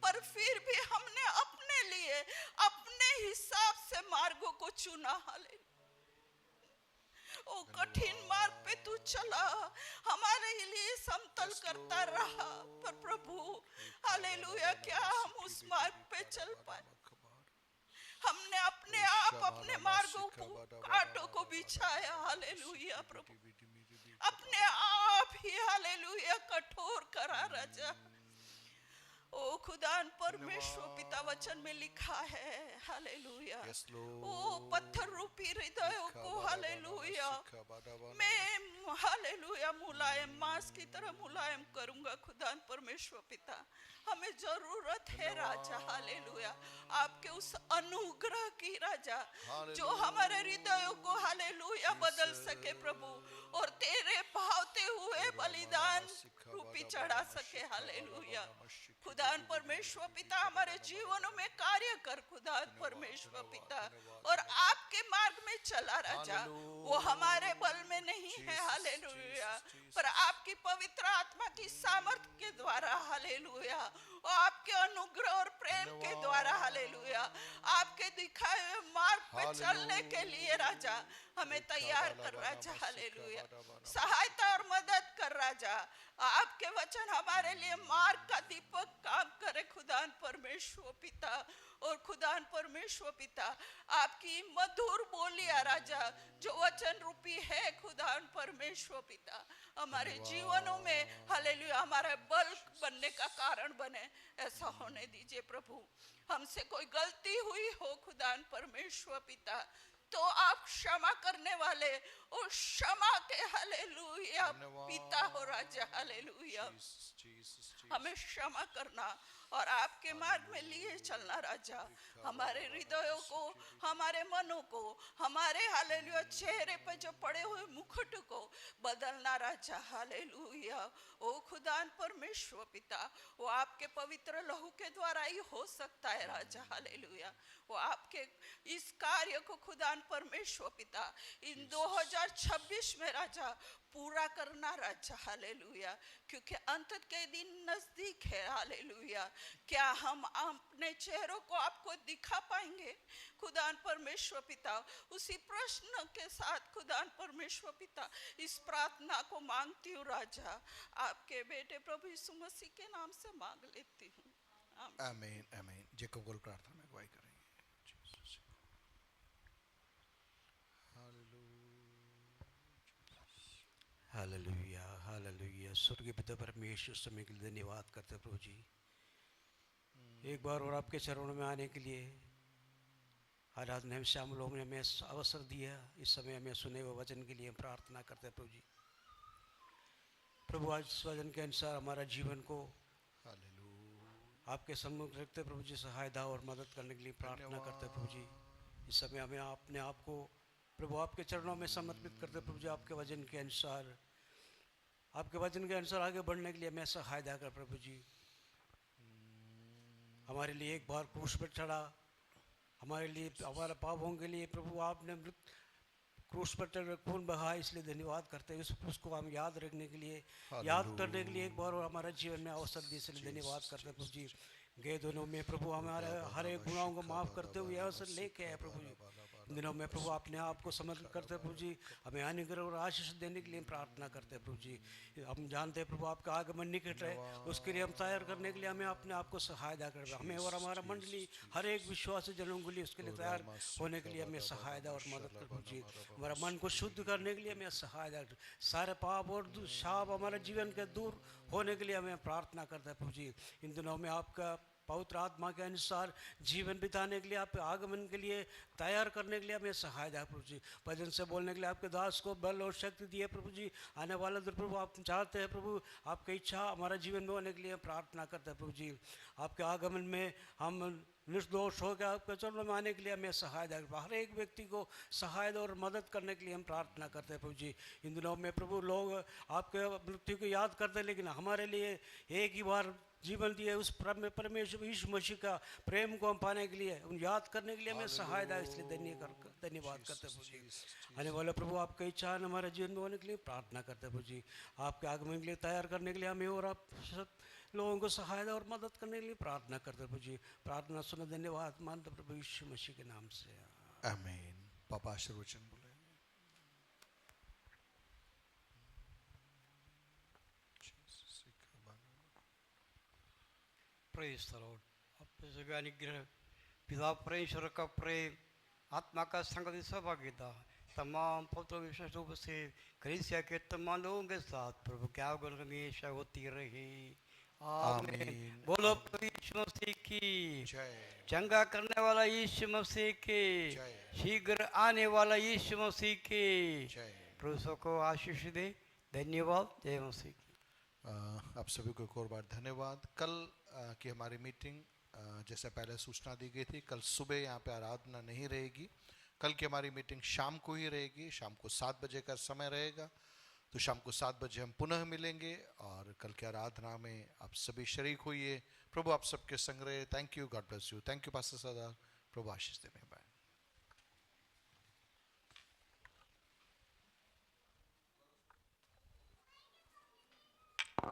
पर फिर भी हमने अपने लिए अपने हिसाब से मार्गों को चुना, हालेलुया। ओ कठिन मार्ग पे तू चला, हमारे लिए समतल करता रहा, पर प्रभु हालेलुया, क्या हम उस मार्ग पे चल पाए? हमने अपने आप अपने मार्गों को कांटों को बिछाया, हालेलुया प्रभु, अपने आप ही हालेलुया कठोर करा राजा। ओ खुदान परमेश्वर पिता, वचन में लिखा है हालेलुया, ओ पत्थर रूपी हृदयों को हालेलुया मैं हालेलुया मुलायम मांस की तरह मुलायम करूंगा। खुदान परमेश्वर पिता, हमें जरूरत है राजा हालेलुया आपके उस अनुग्रह की राजा, जो हमारे हृदयों को हालेलुया बदल सके प्रभु, और तेरे भावते हुए बलिदान रूपी चढ़ा सके, हालेलुया। खुदान परमेश्वर पिता, हमारे जीवनों में कार्य कर खुदान परमेश्वर पिता, और आपके आपके मार्ग में चला राजा, वो हमारे बल में नहीं है, हालेलुया, पर आपकी पवित्र आत्मा की सामर्थ के द्वारा, हालेलुया, और आपके अनुग्रह और प्रेम के द्वारा, हालेलुया, आपके दिखाए हुए मार्ग पे चलने के लिए राजा हमें तैयार कर राजा, हालेलुया, सहायता और मदद कर राजा। आपके वचन हमारे लिए मार्ग का दीपक काम करे खुदान परमेश्वर पिता। और खुदान परमेश्वर पिता, आपकी मधुर बोलिया राजा जो वचन रूपी है खुदान परमेश्वर पिता, हमारे जीवनों में हालेलुया हमारा बल बनने का कारण बने, ऐसा होने दीजिए प्रभु। हमसे कोई गलती हुई हो खुदान परमेश्वर पिता, तो आप क्षमा करने वाले और क्षमा के हालेलुया पिता हो राजा, हालेलुया, हमें क्षमा करना और आपके मार्ग में लिए चलना राजा। हमारे हृदयों को, हमारे मनों को, हमारे हालेलुया चेहरे पे जो पड़े हुए मुकुट को बदलना राजा, हालेलुया। ओ खुदान परमेश्वर पिता, वो आपके पवित्र लहू के द्वारा ही हो सकता है राजा, हालेलुया। वो आपके इस कार्य को खुदान परमेश्वर पिता इन 2026 में राजा पूरा करना राजा, हालेलुया, क्योंकि अंत के दिन नजदीक है, हालेलुया। क्या हम अपने चेहरों को आपको दिखा पाएंगे खुदान परमेश्वर पिता? उसी प्रश्न के साथ खुदान परमेश्वर पिता इस प्रार्थना को मांगती हूँ राजा, आपके बेटे प्रभु यीशु मसीह के नाम से मांग लेती हूँ, आमीन आमीन। जेकब गोल प्रार्थना में अगुवाई करेंगे। Hallelujah hallelujah. स्वर्गीय पिता परमेश्वर समय के लिए धन्यवाद करते प्रभु जी, एक बार और आपके चरणों में आने के लिए आराधना में शामिल होने में अवसर दिया। इस समय हमें सुने हुए वचन के लिए प्रार्थना करते प्रभु जी। प्रभु आज इस वचन के अनुसार हमारा जीवन को आपके सम्मुख रखते प्रभु जी, सहायता और मदद करने के लिए प्रार्थना करते प्रभु जी। इस समय हमें अपने आप को प्रभु आपके चरणों में समर्पित करते प्रभु जी। आपके वचन के अनुसार, आपके वचन के अनुसार आगे बढ़ने के लिए हमें सहायता कर प्रभु जी। हमारे लिए एक बार क्रूस पर चढ़ा, हमारे लिए हमारे पापों के लिए प्रभु आपने क्रूस पर चढ़ खून बहा, इसलिए धन्यवाद करते हैं। उसको हम याद रखने के लिए, याद करने के लिए एक बार और हमारे जीवन में अवसर दिए, इसलिए धन्यवाद करते हैं प्रभु जी। गए दिनों में प्रभु हमारे हर एक गुनाहों को माफ़ करते हुए अवसर लेके आए प्रभु जी। इन दिनों में प्रभु अपने आप को समर्पित करते प्रभु जी, हमें अनुग्रह और आशीष देने के लिए प्रार्थना करते प्रभु जी। हम जानते हैं प्रभु आपका आगमन निकट है, उसके लिए हम तैयार करने के लिए हमें अपने आप को सहायता कर, हमें और हमारा मंडली हर एक विश्वासी जनों के लिए उसके लिए तैयार होने के लिए हमें सहायता और मदद कर प्रभु जी। हमारा मन को शुद्ध करने के लिए हमें सहायता कर, सारे पाप और शाप हमारे जीवन के दूर होने के लिए हमें प्रार्थना करते हैं प्रभु जी। इन दिनों में आपका पवित्र आत्मा के अनुसार जीवन बिताने के लिए, आप आगमन के लिए तैयार करने के लिए हमें सहायता प्रभु जी। भजन से बोलने के लिए आपके दास को बल और शक्ति दिए प्रभु जी। आने वाला दिन प्रभु आप चाहते हैं प्रभु, आपकी इच्छा हमारा जीवन में होने के लिए प्रार्थना करते हैं प्रभु जी। आपके आगमन में हम निर्दोष होकर आपके चरणों में आने के लिए हमें सहायता, हर एक व्यक्ति को सहायता और मदद करने के लिए हम प्रार्थना करते हैं प्रभु जी। इन दिनों में प्रभु लोग आपके मृत्यु को याद करते हैं, लेकिन हमारे लिए एक ही बार जीवन दिए उस परमेश्वर यीशु मसीह का प्रेम को हम पाने के लिए, उन याद करने के लिए हमें सहायता, इसलिए धन्यवाद करते प्रभु जी। आने वाले प्रभु आपका इच्छा हमारे जीवन में होने के लिए प्रार्थना करते प्रभु जी। आपके आगमन के लिए तैयार करने के लिए हमें और आप सब लोगों को सहायता और मदद करने के लिए प्रार्थना करते प्रभु जी। प्रार्थना सुनो, धन्यवाद मानते प्रभु यीशु मसीह के नाम से, आमीन। पापा आशीर्वचन बोले। Praise the Lord. आपके सभी अनुग्रह, पिता परमेश्वर का प्रेम, आत्मा का संगति सौभाग्यता तमाम पवित्र विशेष रूप से कलीसिया के तमाम लोगों के साथ प्रभु के आगमन हमेशा होती रही, आमीन। बोलो प्रभु यीशु मसीह की जय। चंगा करने वाला यीशु मसीह की, शीघ्र आने वाला यीशु मसीह की प्रभु सबको आशीष दे। धन्यवाद। जय मसीह की। आप सभी को एक और बार धन्यवाद। कल की हमारी मीटिंग जैसे पहले सूचना दी गई थी, कल सुबह यहाँ पे आराधना नहीं रहेगी। कल की हमारी मीटिंग शाम को ही रहेगी, शाम को 7 बजे का समय रहेगा। तो शाम को 7 बजे हम पुनः मिलेंगे और कल की आराधना में आप सभी शरीक होइए। प्रभु आप सबके संग रहे। Thank you, God bless you. Thank you pastor Sardar. Prabhu Ashish they.